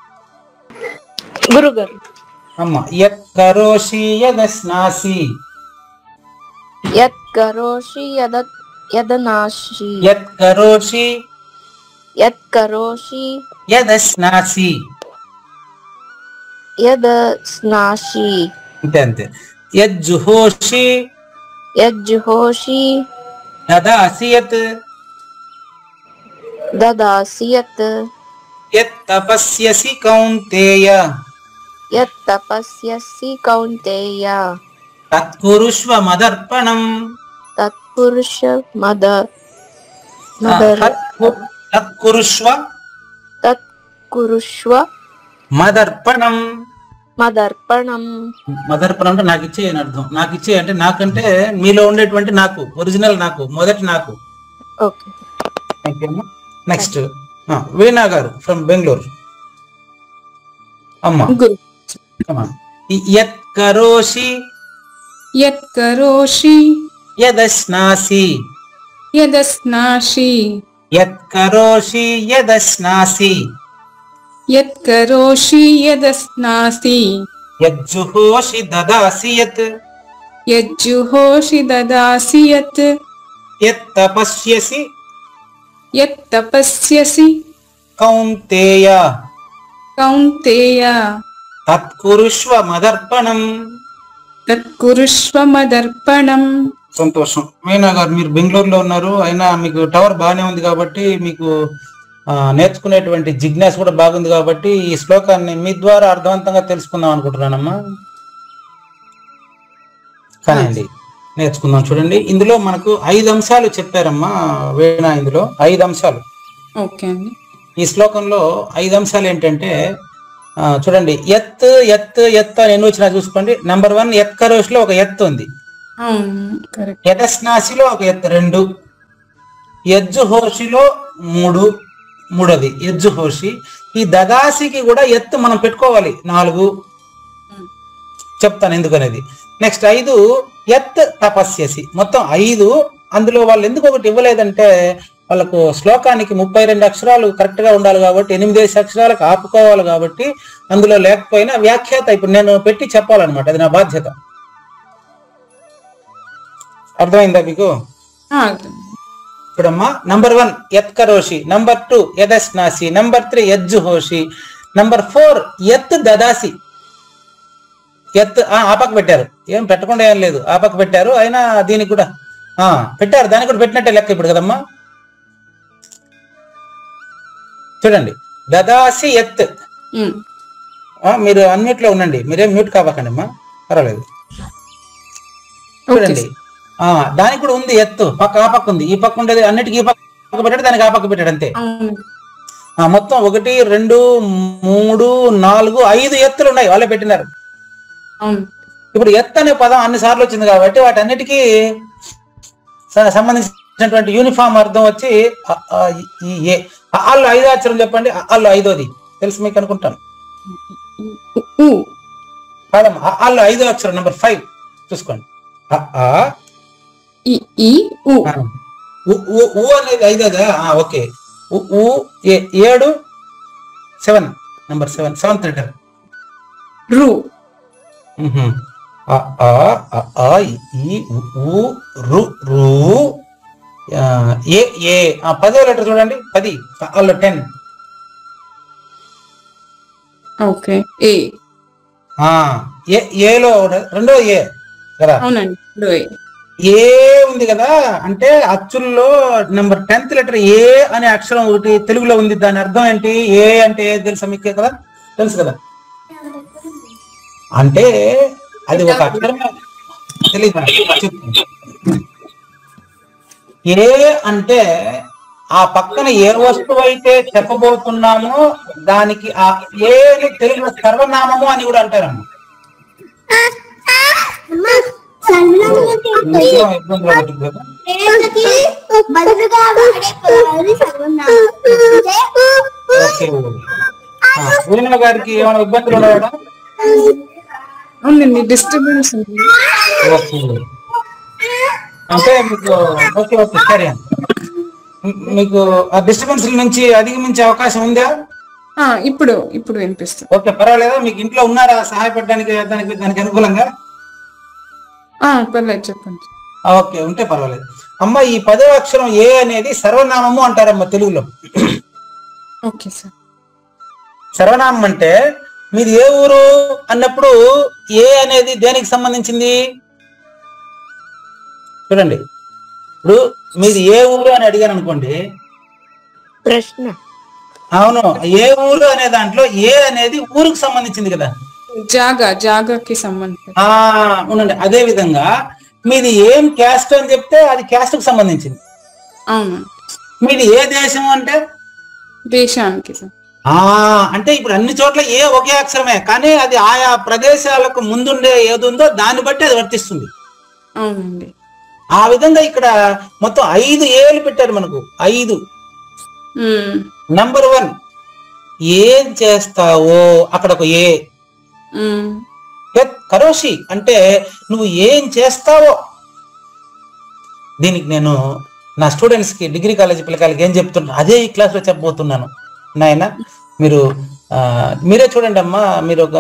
F: గురువు గారు.
A: అమ్మ. యత్ కరోషి యదశ్నాసి.
E: యత్ కరోషి యదనాసి.
A: యత్ కరోషి
E: యత్ కరోషి
A: యదశ్నాసి.
E: యదశ్నాసి.
A: అంతే అంతే. యజ్జుహోషి
E: యజ్జుహోషి
A: దదాసి యత్.
E: దదాసి యత్.
A: యత్ తపస్యసి కౌంతేయ.
E: యత్ తపస్యసి కౌంతేయ.
A: తత్కురుష్వ మదర్పణం.
E: తత్పురుష
A: తత్కురుష్వ
E: తత్కురుష్వ
A: మదర్పణం.
E: మదర్పణం.
A: మదర్పణం అంటే నాకు ఇచ్చే అని అర్థం. నాకు ఇచ్చే అంటే నాకంటే మీలో ఉండేటువంటి నాకు, ఒరిజినల్ నాకు, మొదటి నాకు.
E: ఓకే.
A: Thank you. నెక్స్ట్ వీణా గారు ఫ్రమ్ బెంగళూరు. అమ్మా
G: గురు.
A: యత్ కరోషి
G: యత్ కరోషి
A: యదశ్నాసి
G: యదస్నాసి
A: యత్ కరోషి యదశ్నాసి
G: యత్ కరోషి యదస్నాసి
A: యజ్జుహోషి దదాసి యత్
G: యజ్జుహోషి దదాసి యత్
A: యత్ తపస్యసి
G: యత్ తపస్యసి
A: కౌంతేయ
G: కౌంతేయ
A: తత్కురుష్వ మదర్పణం.
G: తత్కురుష్వ మదర్పణం.
A: సంతోషం. వీణా గారు మీరు బెంగళూరులో ఉన్నారు, అయినా మీకు టవర్ బాగానే ఉంది కాబట్టి మీకు నేర్చుకునేటువంటి జిజ్ఞాస కూడా బాగుంది కాబట్టి ఈ శ్లోకాన్ని మీ ద్వారా అర్థవంతంగా తెలుసుకుందాం అనుకుంటున్నానమ్మా. కానండి నేర్చుకుందాం. చూడండి, ఇందులో మనకు 5 అంశాలు చెప్పారమ్మా వీణా. ఇందులో 5 అంశాలు.
G: ఓకే అండి.
A: ఈ శ్లోకంలో 5 అంశాలు ఏంటంటే చూడండి, ఎత్ ఎత్ ఎత్ అని ఎన్ని వచ్చినా చూసుకోండి. నంబర్ 1 ఎత్ కరోష్లో ఒక ఎత్ ఉంది, యదస్నాసిలో ఒక ఎత్ 2, యజ్జుహోషిలో 3, మూడోది యజ్జుహోషి. ఈ దదాసికి కూడా ఎత్తు మనం పెట్టుకోవాలి 4. చెప్తాను ఎందుకనేది. నెక్స్ట్ 5 ఎత్ తపస్యసి, మొత్తం 5. అందులో వాళ్ళు ఎందుకు ఒకటి ఇవ్వలేదంటే వాళ్ళకు శ్లోకానికి 32 అక్షరాలు కరెక్ట్ గా ఉండాలి కాబట్టి 8 అక్షరాలకు ఆపుకోవాలి కాబట్టి అందులో లేకపోయినా వ్యాఖ్యాత ఇప్పుడు నేను పెట్టి చెప్పాలన్నమాట, అది నా బాధ్యత. అర్థమైందా మీకు? చూడమ్మా, నంబర్ 1 యత్ కరోషి, నంబర్ 2 యదస్నాసి, నంబర్ 3 యజ్జుహోషి, నంబర్ 4 యత్ దదాసి. ఎత్ ఆపక పెట్టారు, ఏం పెట్టకుండా ఏం లేదు, ఆపక పెట్టారు. అయినా దీనికి కూడా పెట్టారు, దానికి కూడా పెట్టినట్టే లెక్క ఇప్పుడు కదమ్మా. చూడండి, దదాసి ఎత్. మీరు అన్మ్యూట్ లో ఉండండి, మీరేం మ్యూట్ కావకండి అమ్మా, పర్వాలేదు. చూడండి, దానికి కూడా ఉంది ఎత్తు, పక్క ఆ పక్క ఉంది, ఈ పక్క ఉండేది అన్నిటికీ ఈ పక్క పెట్టాడు, దానికి ఆ పక్క పెట్టాడు అంతే. మొత్తం 1 2 3 4 5 ఎత్తులు ఉన్నాయి, వాళ్ళే పెట్టినారు. ఇప్పుడు ఎత్ అనే పదం అన్ని సార్లు వచ్చింది కాబట్టి వాటన్నిటికీ సంబంధించినటువంటి యూనిఫామ్ అర్థం వచ్చి అల్లు 5 అక్షరం చెప్పండి. అల్లు 5వది తెలుసు మీకు అనుకుంటాను. కాదమ్మా, అల్లు 5వ అక్షరం నంబర్ 5 చూసుకోండి. ఊ అనేది 5దా? ఓకే. 7 7 నంబర్ 7 7th లెటర్
G: రు.
A: ఏ 10వ లెటర్ చూడండి, 10 అల్లో 10.
G: ఓకే.
A: ఏలో 2వ ఏ కదా?
G: అవునండి,
A: ఏ ఉంది కదా, అంటే అచ్చుల్లో నంబర్ 10th లెటర్ ఏ అనే అక్షరం ఒకటి తెలుగులో ఉంది. దాని అర్థం ఏంటి? ఏ అంటే తెలుసా మీకు కదా? తెలుసు కదా? అంటే అది ఒక అక్షరం తెలియదు. ఏ అంటే ఆ పక్కన ఏ వస్తువు అయితే చెప్పబోతున్నామో దానికి ఆ ఏ తెలుగులో సర్వనామము అని కూడా అంటారమ్మ. వీణ గారికి ఏమైనా ఇబ్బందులు ఉన్నాయా?
G: అవునండి, డిస్టర్బెన్స్ ఉంది.
A: అంటే మీకు ఓకే ఓకే సరే, మీకు ఆ డిస్టర్బెన్స్ నుంచి అధిగమించే అవకాశం ఉందా?
G: ఇప్పుడు వినిపిస్తుంది.
A: ఓకే, పర్వాలేదా? మీకు ఇంట్లో ఉన్నారా సహాయపడడానికి దానికి అనుకూలంగా?
G: పర్లేదు, చెప్పండి.
A: ఓకే, ఉంటే పర్వాలేదు. అమ్మ, ఈ 10వ అక్షరం ఏ అనేది సర్వనామము అంటారమ్మ తెలుగులో.
G: Okay sir.
A: సర్వనామం అంటే మీది ఏ ఊరు అన్నప్పుడు ఏ అనేది దేనికి సంబంధించింది? చూడండి, ఇప్పుడు మీది ఏ ఊరు అని అడిగాను అనుకోండి,
E: ప్రశ్న.
A: అవును, ఏ ఊరు అనే దాంట్లో ఏ అనేది ఊరుకు సంబంధించింది కదా,
G: జాగాకి సంబంధించి.
A: అవునండి. అదే విధంగా మీది ఏం క్యాస్ట్ అని చెప్తే అది క్యాస్ట్ కు సంబంధించింది.
G: అవును.
A: మీది ఏ దేశం అంటే
G: దేశానికి.
A: అంటే ఇప్పుడు అన్ని చోట్ల ఏ ఒకే అక్షరమే, కానీ అది ఆయా ప్రదేశాలకు ముందుండే ఏది ఉందో దాన్ని బట్టి అది వర్తిస్తుంది.
G: అవునండి.
A: ఆ విధంగా ఇక్కడ మొత్తం 5 ఏలు పెట్టారు మనకు. 5 నంబర్ 1 ఏం చేస్తావో అక్కడ ఒక ఏ. కరోషి అంటే నువ్వు ఏం చేస్తావో. దీనికి నేను నా స్టూడెంట్స్ కి, డిగ్రీ కాలేజీ పిల్లకాయలకి ఏం చెప్తున్నా అదే ఈ క్లాస్ లో చెప్పబోతున్నాను. నాయన మీరే చూడండి అమ్మా,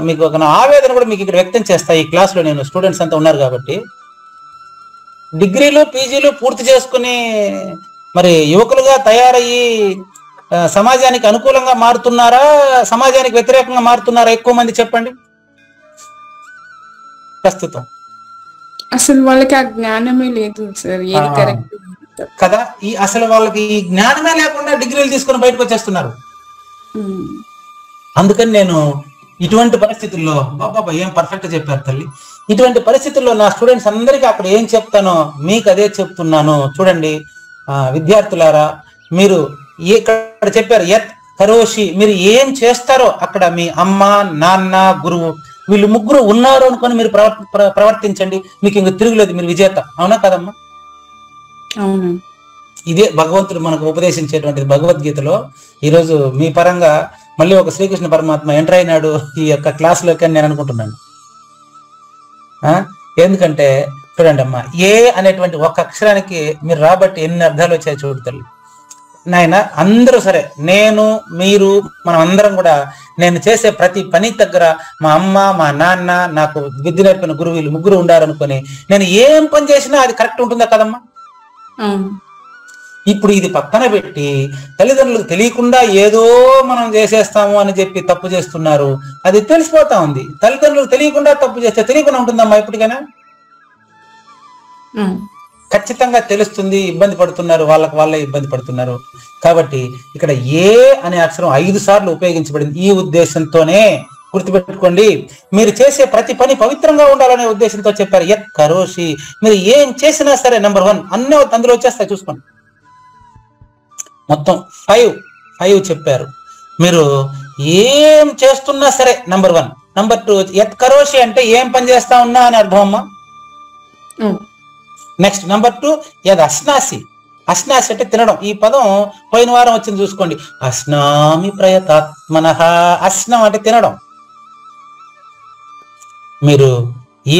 A: మీకు ఒక ఆవేదన కూడా మీకు ఇక్కడ వ్యక్తం చేస్తా. ఈ క్లాస్ లో నేను స్టూడెంట్స్ అంతా ఉన్నారు కాబట్టి, డిగ్రీలు పీజీలు పూర్తి చేసుకుని మరి యువకులుగా తయారయ్యి సమాజానికి అనుకూలంగా మారుతున్నారా, సమాజానికి వ్యతిరేకంగా మారుతున్నారా? ఎక్కువ మంది చెప్పండి ప్రస్తుతం.
G: అసలు వాళ్ళకి ఆ జ్ఞానమే లేదు సార్, ఏది కరెక్ట్
A: కదా. అసలు వాళ్ళకి ఈ జ్ఞానమే లేకుండా డిగ్రీలు తీసుకుని బయటకు వచ్చేస్తున్నారు. అందుకని నేను ఇటువంటి పరిస్థితుల్లో, బాబా ఏం పర్ఫెక్ట్ చెప్పారు తల్లి, ఇటువంటి పరిస్థితుల్లో నా స్టూడెంట్స్ అందరికీ అక్కడ ఏం చెప్తానో మీకు అదే చెప్తున్నాను. చూడండి విద్యార్థులారా, మీరు ఇక్కడ చెప్పారు యత్ కరోషి, మీరు ఏం చేస్తారో అక్కడ మీ అమ్మ, నాన్న, గురువు వీళ్ళు ముగ్గురు ఉన్నారు అనుకొని మీరు ప్రవర్తించండి. మీకు ఇంక తిరుగులేదు, మీరు విజేత. అవునా కదమ్మా?
G: అవును.
A: ఇదే భగవంతుడు మనకు ఉపదేశించేటువంటిది భగవద్గీతలో. ఈరోజు మీ పరంగా మళ్ళీ ఒక శ్రీకృష్ణ పరమాత్మ ఎంటర్ అయినాడు ఈ యొక్క క్లాసులోకి అని నేను అనుకుంటున్నాను. ఎందుకంటే చూడండి అమ్మా, ఏ అనేటువంటి ఒక అక్షరానికి మీరు రాబట్టి ఎన్ని అర్థాలు వచ్చాయి చూడు తల్లి. నాయన అందరూ సరే, నేను మీరు మనం అందరం కూడా నేను చేసే ప్రతి పని దగ్గర మా అమ్మ, మా నాన్న, నాకు విద్య నేర్పిన గురువు వీళ్ళు ముగ్గురు ఉండాలనుకొని నేను ఏం పని చేసినా అది కరెక్ట్ ఉంటుందా కదమ్మా? ఇప్పుడు ఇది పక్కన పెట్టి తల్లిదండ్రులకు తెలియకుండా ఏదో మనం చేసేస్తాము అని చెప్పి తప్పు చేస్తున్నారు. అది తెలిసిపోతా ఉంది. తల్లిదండ్రులకు తెలియకుండా తప్పు చేస్తే తెలియకుండా ఉంటుందమ్మా ఎప్పటికైనా? ఖచ్చితంగా తెలుస్తుంది. ఇబ్బంది పడుతున్నారు, వాళ్ళే ఇబ్బంది పడుతున్నారు. కాబట్టి ఇక్కడ ఏ అనే అక్షరం 5 సార్లు ఉపయోగించబడింది. ఈ ఉద్దేశంతోనే గుర్తుపెట్టుకోండి, మీరు చేసే ప్రతి పని పవిత్రంగా ఉండాలనే ఉద్దేశంతో చెప్పారు యత్ కరోషి. మీరు ఏం చేసినా సరే నంబర్ 1 అన్నీ అందులో వచ్చేస్తాయి. చూసుకోండి, మొత్తం 5 చెప్పారు. మీరు ఏం చేస్తున్నా సరే నంబర్ 1. నంబర్ 2 యత్ కరోషి అంటే ఏం పని చేస్తా ఉన్నా అని అర్థం అమ్మా. Next number 2 యద్ అశ్నాసి. అశ్నాసి అంటే తినడం. ఈ పదం పోయిన వారం వచ్చింది చూసుకోండి. అశ్నామి ప్రయతాత్మనః. అశ్నం అంటే తినడం. మీరు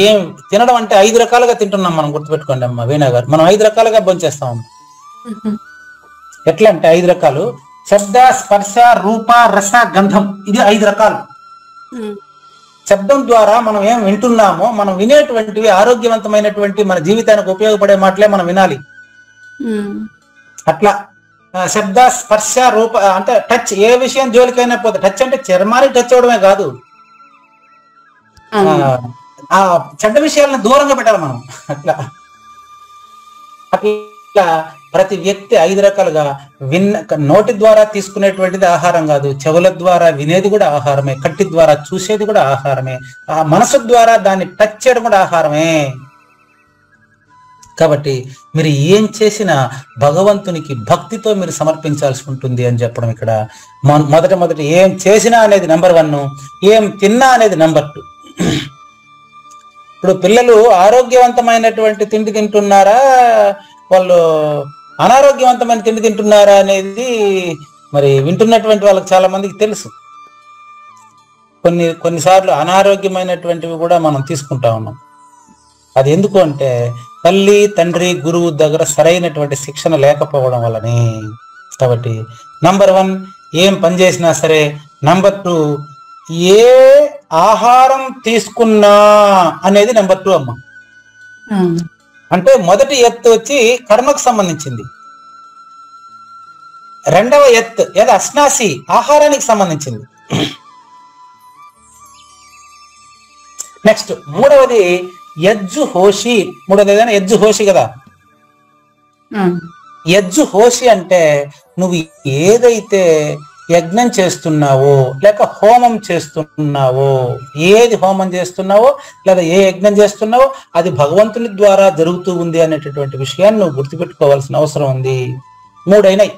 A: ఏం తినడం అంటే 5 రకాలుగా తింటున్నాం మనం. గుర్తుపెట్టుకోండి అమ్మా వీణా గారు, మనం 5 రకాలుగా భోంచేస్తాం. ఎట్లా అంటే 5 రకాలు: శబ్ద, స్పర్శ, రూప, రస, గంధం. ఇది 5 రకాలు. శబ్దం ద్వారా మనం ఏం వింటున్నామో, మనం వినేటువంటివి ఆరోగ్యవంతమైనటువంటి మన జీవితానికి ఉపయోగపడే మాటలే మనం వినాలి. అట్లా శబ్ద, స్పర్శ, రూప అంటే టచ్. ఏ విషయం జోలికైనా పోతే టచ్ అంటే చర్మానికి టచ్ అవడమే కాదు, ఆ చెడ్డ విషయాలను దూరంగా పెట్టాలి మనం. అట్లా ప్రతి వ్యక్తి 5 రకాలుగా నోటి ద్వారా తీసుకునేటువంటిది ఆహారం కాదు, చెవుల ద్వారా వినేది కూడా ఆహారమే, కంటి ద్వారా చూసేది కూడా ఆహారమే, ఆ మనసు ద్వారా దాన్ని టచ్ చేయడం కూడా ఆహారమే. కాబట్టి మీరు ఏం చేసినా భగవంతునికి భక్తితో మీరు సమర్పించాల్సి ఉంటుంది అని చెప్పడం ఇక్కడ. మొదటి ఏం చేసినా అనేది నంబర్ 1, ఏం తిన్నా అనేది నంబర్ 2. ఇప్పుడు పిల్లలు ఆరోగ్యవంతమైనటువంటి తిండి తింటున్నారా, వాళ్ళు అనారోగ్యవంతమైన తిండి తింటున్నారా అనేది మరి వింటున్నటువంటి వాళ్ళకి చాలా మందికి తెలుసు. కొన్నిసార్లు అనారోగ్యమైనటువంటివి కూడా మనం తీసుకుంటా ఉన్నాం. అది ఎందుకు అంటే తల్లి, తండ్రి, గురువు దగ్గర సరైనటువంటి శిక్షణ లేకపోవడం వల్లనే. కాబట్టి నంబర్ 1 ఏం పని చేసినా సరే. నంబర్ 2 ఏ ఆహారం తీసుకున్నా అనేది నంబర్ 2 అమ్మ. అంటే మొదటి ఎత్తు వచ్చి కర్మకు సంబంధించింది. రెండవ ఎత్తు ఏదో అశ్నాసి ఆహారానికి సంబంధించింది. నెక్స్ట్ మూడవది యజ్జు హోషి. మూడవది ఏదైనా యజ్జు హోషి కదా. యజ్జు హోషి అంటే నువ్వు ఏదైతే యజ్ఞం చేస్తున్నావో లేక హోమం చేస్తున్నావో, ఏది హోమం చేస్తున్నావో లేదా ఏ యజ్ఞం చేస్తున్నావో అది భగవంతుని ద్వారా జరుగుతూ ఉంది అనేటటువంటి విషయాన్ని నువ్వు గుర్తుపెట్టుకోవాల్సిన అవసరం ఉంది. 3 అయినాయి.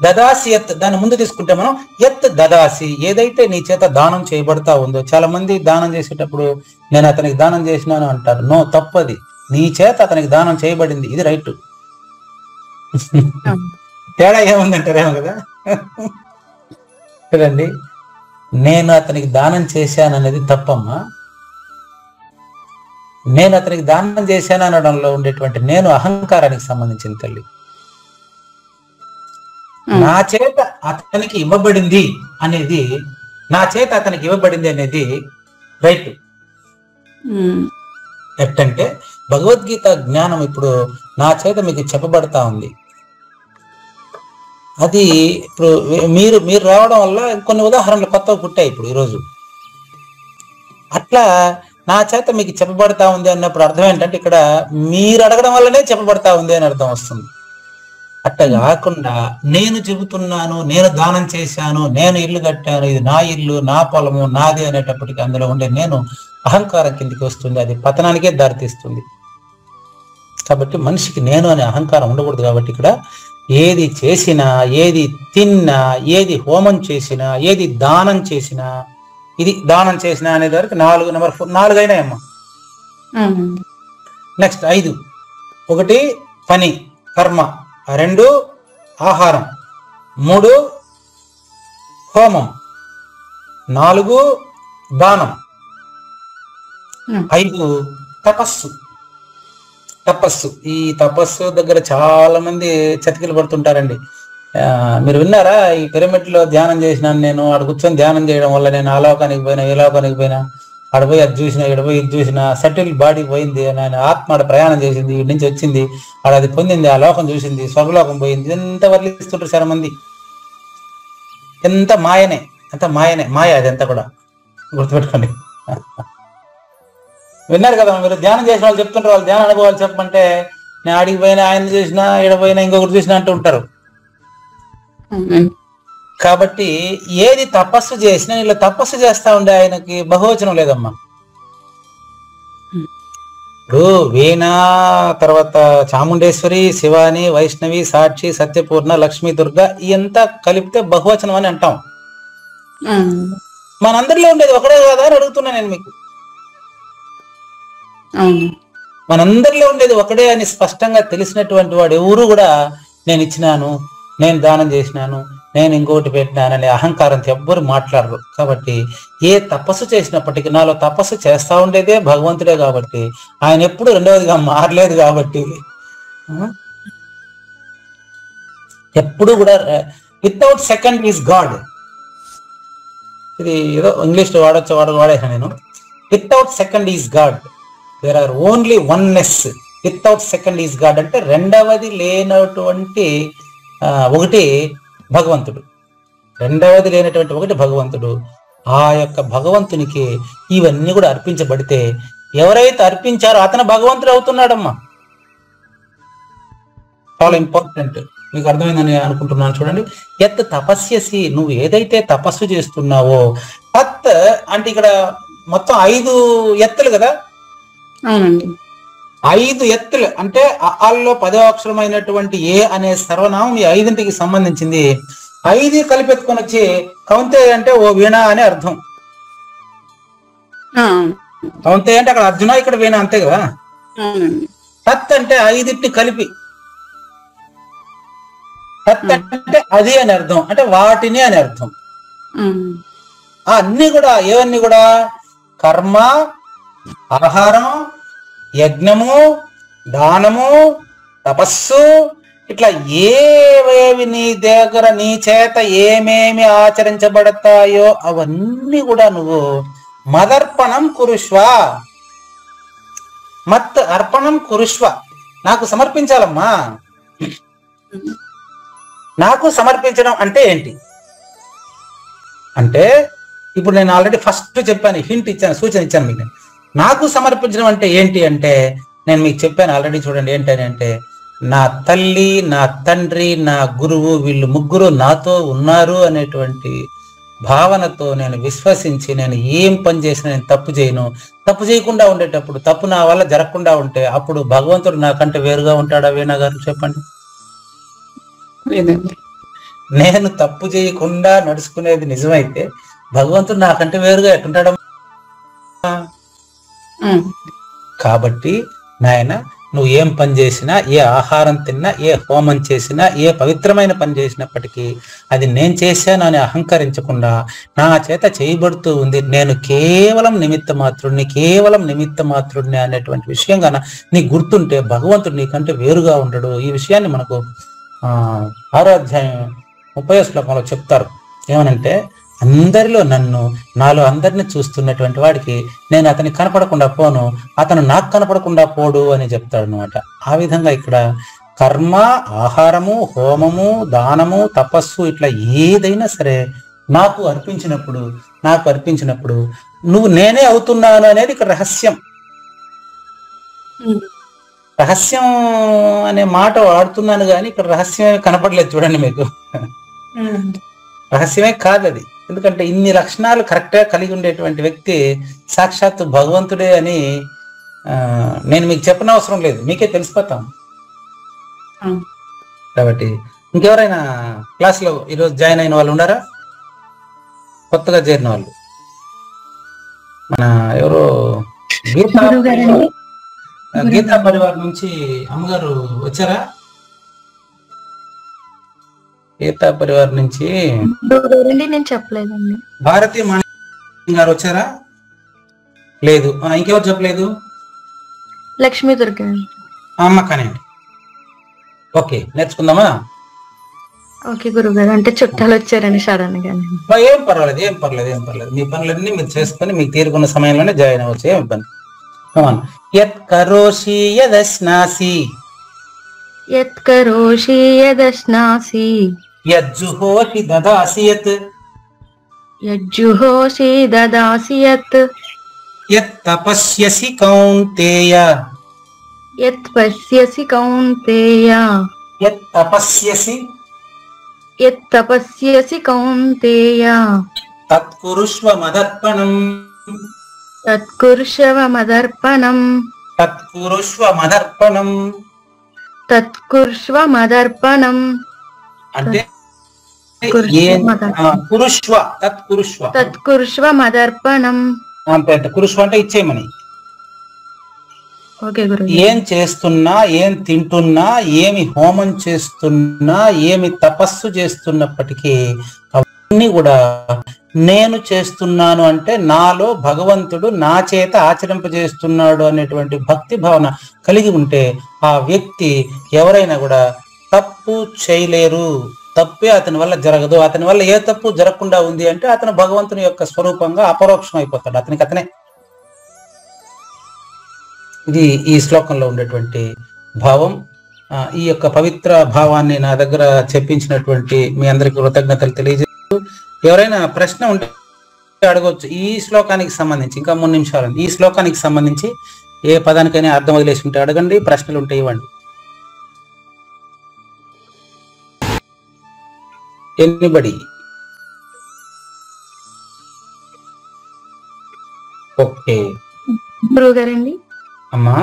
A: దదాసి యత్, దాన్ని ముందు తీసుకుంటే మనం యత్ దదాసి, ఏదైతే నీ చేత దానం చేయబడతా ఉందో. చాలా మంది దానం చేసేటప్పుడు నేను అతనికి దానం చేసినాను అంటారు. నో, తప్పది. నీ చేత అతనికి దానం చేయబడింది, ఇది రైట్. తేడా ఏముందంటారేమో కదా. చూడండి, నేను అతనికి దానం చేశాను అనేది తప్పమ్మా. నేను అతనికి దానం చేశాను అనడంలో ఉండేటువంటి నేను అహంకారానికి సంబంధించిన తల్లి. నా చేత అతనికి ఇవ్వబడింది అనేది, నా చేత అతనికి ఇవ్వబడింది అనేది రైట్. ఎట్టంటే భగవద్గీత జ్ఞానం ఇప్పుడు నా చేత మీకు చెప్పబడతా ఉంది. అది ఇప్పుడు మీరు మీరు రావడం వల్ల కొన్ని ఉదాహరణలు కొత్తగా పుట్టాయి ఇప్పుడు ఈరోజు. అట్లా నా చేత మీకు చెప్పబడతా ఉంది అన్నప్పుడు అర్థం ఏంటంటే ఇక్కడ మీరు అడగడం వల్లనే చెప్పబడతా ఉంది అని అర్థం వస్తుంది. అట్లా కాకుండా నేను చెబుతున్నాను, నేను దానం చేశాను, నేను ఇల్లు కట్టాను, ఇది నా ఇల్లు, నా పొలము, నాది అనేటప్పటికీ అందులో ఉండే నేను అహంకారం కిందికి వస్తుంది. అది పతనానికే దారితీస్తుంది. కాబట్టి మనిషికి నేను అనే అహంకారం ఉండకూడదు. కాబట్టి ఇక్కడ ఏది చేసినా, ఏది తిన్నా, ఏది హోమం చేసినా, ఏది దానం చేసినా, ఇది దానం చేసినా అనేది వరకు 4 నెంబర్ 4 అయినాయమ్మా. నెక్స్ట్ 5. 1 పని కర్మ, 2 ఆహారం, 3 హోమం, 4 దానం, 5 తపస్సు. తపస్సు, ఈ తపస్సు దగ్గర చాలా మంది చతికిలు పడుతుంటారండి. మీరు విన్నారా, ఈ పిరమిడ్ లో ధ్యానం చేసినాను నేను, ఆడ కూర్చొని ధ్యానం చేయడం వల్ల నేను ఆ లోకానికి పోయినా, ఈ లోకానికి పోయినా, ఆడపోయి అది చూసినా, ఈడపోయి ఇది చూసినా, సెటిల్ బాడీ పోయింది, ఆయన ఆత్మ ఆడ ప్రయాణం చేసింది, వీడి నుంచి వచ్చింది, ఆడ అది పొందింది, ఆ లోకం చూసింది, స్వర్గలోకం పోయింది, ఎంత వర్లిస్తుంటారు చాలా మంది. ఎంత మాయనే, అంత మాయనే, మాయ అది ఎంత కూడా గుర్తుపెట్టుకోండి. విన్నారు కదా మీరు, ధ్యానం చేసిన వాళ్ళు చెప్తుంటారు, వాళ్ళు ధ్యాన అనుభవాలు చెప్పమంటే నేను ఆడికి పోయినా, ఆయన చూసినా, ఈడ పోయినా, ఇంకొకటి చూసినా అంటూ ఉంటారు. కాబట్టి ఏది తపస్సు చేసినా, ఇలా తపస్సు చేస్తా ఉండే ఆయనకి బహువచనం లేదమ్మా. ఇప్పుడు వీణ, తర్వాత చాముండేశ్వరి, శివాని, వైష్ణవి, సాక్షి, సత్యపూర్ణ, లక్ష్మీ, దుర్గా ఇదంతా కలిపితే బహువచనం అని అంటాం. మనందరిలో ఉండేది ఒకటే కదా అని అడుగుతున్నా నేను మీకు. మనందరిలో ఉండేది ఒకటే అని స్పష్టంగా తెలిసినటువంటి వాడు ఎవరు కూడా నేను ఇచ్చినాను, నేను దానం చేసినాను, నేను ఇంకోటి పెట్టినాననే అహంకారంతో ఎవ్వరు మాట్లాడరు. కాబట్టి ఏ తపస్సు చేసినప్పటికీ నాలో తపస్సు చేస్తా ఉండేదే భగవంతుడే. కాబట్టి ఆయన ఎప్పుడు రెండవదిగా మారలేదు. కాబట్టి ఎప్పుడు కూడా వితౌట్ సెకండ్ ఈజ్ గాడ్. ఇది ఏదో ఇంగ్లీష్ వాడేసాను నేను. Without second is God, there are only oneness. Without second is God అంటే రెండవది లేనటువంటి ఒకటి భగవంతుడు. రెండవది లేనటువంటి ఒకటి భగవంతుడు. ఆ యొక్క భగవంతునికి ఇవన్నీ కూడా అర్పించబడితే ఎవరైతే అర్పించారో అతను భగవంతుడు అవుతున్నాడమ్మా. చాలా ఇంపార్టెంట్, మీకు అర్థమైందని అనుకుంటున్నాను. చూడండి, ఎత్ తపస్యసి, నువ్వు ఏదైతే తపస్సు చేస్తున్నావో, తత్ అంటే ఇక్కడ మొత్తం 5 ఎత్తులు కదా.
G: అవునండి,
A: 5 ఎత్తులు అంటే అల్లో 10వ అక్షరమైనటువంటి ఏ అనే సర్వనామం ఈ 5ంటికి సంబంధించింది. 5 కలిపెత్తుకొని వచ్చి కౌంతే అంటే ఓ వీణ అని అర్థం. కౌంతే అంటే అక్కడ అర్జున, ఇక్కడ వీణ, అంతే కదా. తత్ అంటే 5టిని కలిపి, తత్ అంటే అది అని అర్థం, అంటే వాటిని అని అర్థం. అన్ని కూడా ఏవన్నీ కూడా కర్మ, ఆహారం, యజ్ఞము, దానము, తపస్సు, ఇట్లా ఏవేవి నీ దగ్గర నీ చేత ఏమేమి ఆచరించబడతాయో అవన్నీ కూడా నువ్వు మదర్పణం కురుష్వ, మత్ అర్పణం కురుష్వ, నాకు సమర్పించాలమ్మా. నాకు సమర్పించడం అంటే ఏంటి అంటే, ఇప్పుడు నేను ఆల్రెడీ ఫస్ట్ చెప్పాను, హింట్ ఇచ్చాను, సూచన ఇచ్చాను మీకు. నాకు సమర్పించడం అంటే ఏంటి అంటే నేను మీకు చెప్పాను ఆల్రెడీ. చూడండి, ఏంటని అంటే నా తల్లి, నా తండ్రి, నా గురువు, వీళ్ళు ముగ్గురు నాతో ఉన్నారు అనేటువంటి భావనతో నేను విశ్వసించి నేను ఏం పని చేసినా నేను తప్పు చేయను. తప్పు చేయకుండా ఉండేటప్పుడు, తప్పు నా వల్ల జరగకుండా ఉంటే అప్పుడు భగవంతుడు నాకంటే వేరుగా ఉంటాడా? వీణా గారు చెప్పండి. నేను తప్పు చేయకుండా నడుచుకునేది నిజమైతే భగవంతుడు నాకంటే వేరుగా ఎట్టుంటాడమ్మా? కాబట్టి నాయన, నువ్వు ఏం పని చేసినా, ఏ ఆహారం తిన్నా, ఏ హోమం చేసినా, ఏ పవిత్రమైన పని చేసినప్పటికీ అది నేను చేశాను అని అహంకరించకుండా నా చేత చేయబడుతూ ఉంది, నేను కేవలం నిమిత్త మాత్రుడిని అనేటువంటి విషయంగా నీకు గుర్తుంటే భగవంతుడు నీకంటే వేరుగా ఉండడు. ఈ విషయాన్ని మనకు 6వ అధ్యాయం 30వ శ్లోకంలో చెప్తారు. ఏమనంటే, అందరిలో నాలో అందరిని చూస్తున్నటువంటి వాడికి నేను అతనికి కనపడకుండా పోను, అతను నాకు కనపడకుండా పోడు అని చెప్తాడు అనమాట. ఆ విధంగా ఇక్కడ కర్మ, ఆహారము, హోమము, దానము, తపస్సు ఇట్లా ఏదైనా సరే నాకు అర్పించినప్పుడు నువ్వు నేనే అవుతున్నాను అనేది ఇక్కడ రహస్యం. రహస్యం అనే మాట వాడుతున్నాను కానీ ఇక్కడ రహస్యమే కనపడలేదు. చూడండి, మీకు రహస్యమే కాదు అది. ఎందుకంటే ఇన్ని లక్షణాలు కరెక్ట్గా కలిగి ఉండేటువంటి వ్యక్తి సాక్షాత్తు భగవంతుడే అని నేను మీకు చెప్పనవసరం లేదు, మీకే తెలిసిపోతాం. కాబట్టి ఇంకెవరైనా క్లాస్లో ఈరోజు జాయిన్ అయిన వాళ్ళు ఉన్నారా? కొత్తగా చేరిన వాళ్ళు? మన ఎవరో గీతా పరివార్ నుంచి అమ్మగారు వచ్చారా? గీతా పరివార్ నుంచి
H: నేను చెప్పలేదండి.
A: భారతీయ మాణిక్యం గారు వచ్చారా? లేదు. ఇంకెవరు చెప్పలేదు?
H: లక్ష్మీ దుర్గా
A: అమ్మ కానివ్వండి. ఓకే, నేర్చుకుందామా?
H: ఓకే గురుగారు, అంటే చుట్టాలు వచ్చారని సడన్ గా.
A: ఏం పర్లేదు. మీ పనులన్నీ మీరు చేసుకొని మీకు తీరుకున్న సమయంలోనే జాయిన్ అవ్వచ్చు, ఏం ఇబ్బంది. యత్ కరోషి యదశ్నాసి యజ్జుహోషి దదాసి యత్ యత్ తపస్యసి కౌంతేయ యత్ తపస్యసి కౌంతేయ తత్కురుష్వ మదర్పణం అంటే కురుష్వ అంటే ఇచ్చేయమని. ఏం చేస్తున్నా, ఏం తింటున్నా, ఏమి హోమం చేస్తున్నా, ఏమి తపస్సు చేస్తున్నప్పటికీ అవన్నీ కూడా నేను చేస్తున్నాను అంటే నాలో భగవంతుడు నా చేత ఆచరింపజేస్తున్నాడు అనేటువంటి భక్తి భావన కలిగి ఉంటే ఆ వ్యక్తి ఎవరైనా కూడా తప్పు చేయలేరు. తప్పే అతని వల్ల జరగదు. అతని వల్ల ఏ తప్పు జరగకుండా ఉంది అంటే అతను భగవంతుని యొక్క స్వరూపంగా అపరోక్షం అయిపోతాడు, అతనికి. ఇది ఈ శ్లోకంలో ఉండేటువంటి భావం. ఈ యొక్క పవిత్ర భావాన్ని నా దగ్గర చెప్పించినటువంటి మీ అందరికీ కృతజ్ఞతలు తెలియజేస్తూ, ఎవరైనా ప్రశ్న ఉంటే అడగవచ్చు. ఈ శ్లోకానికి సంబంధించి ఇంకా 3 నిమిషాలు, ఈ శ్లోకానికి సంబంధించి ఏ పదానికైనా అర్థం వదిలేసి ఉంటే అడగండి, ప్రశ్నలు ఉంటే ఇవ్వండి. ఎనిబడి? ఓకే
H: గురువుగారండి,
A: అమ్మా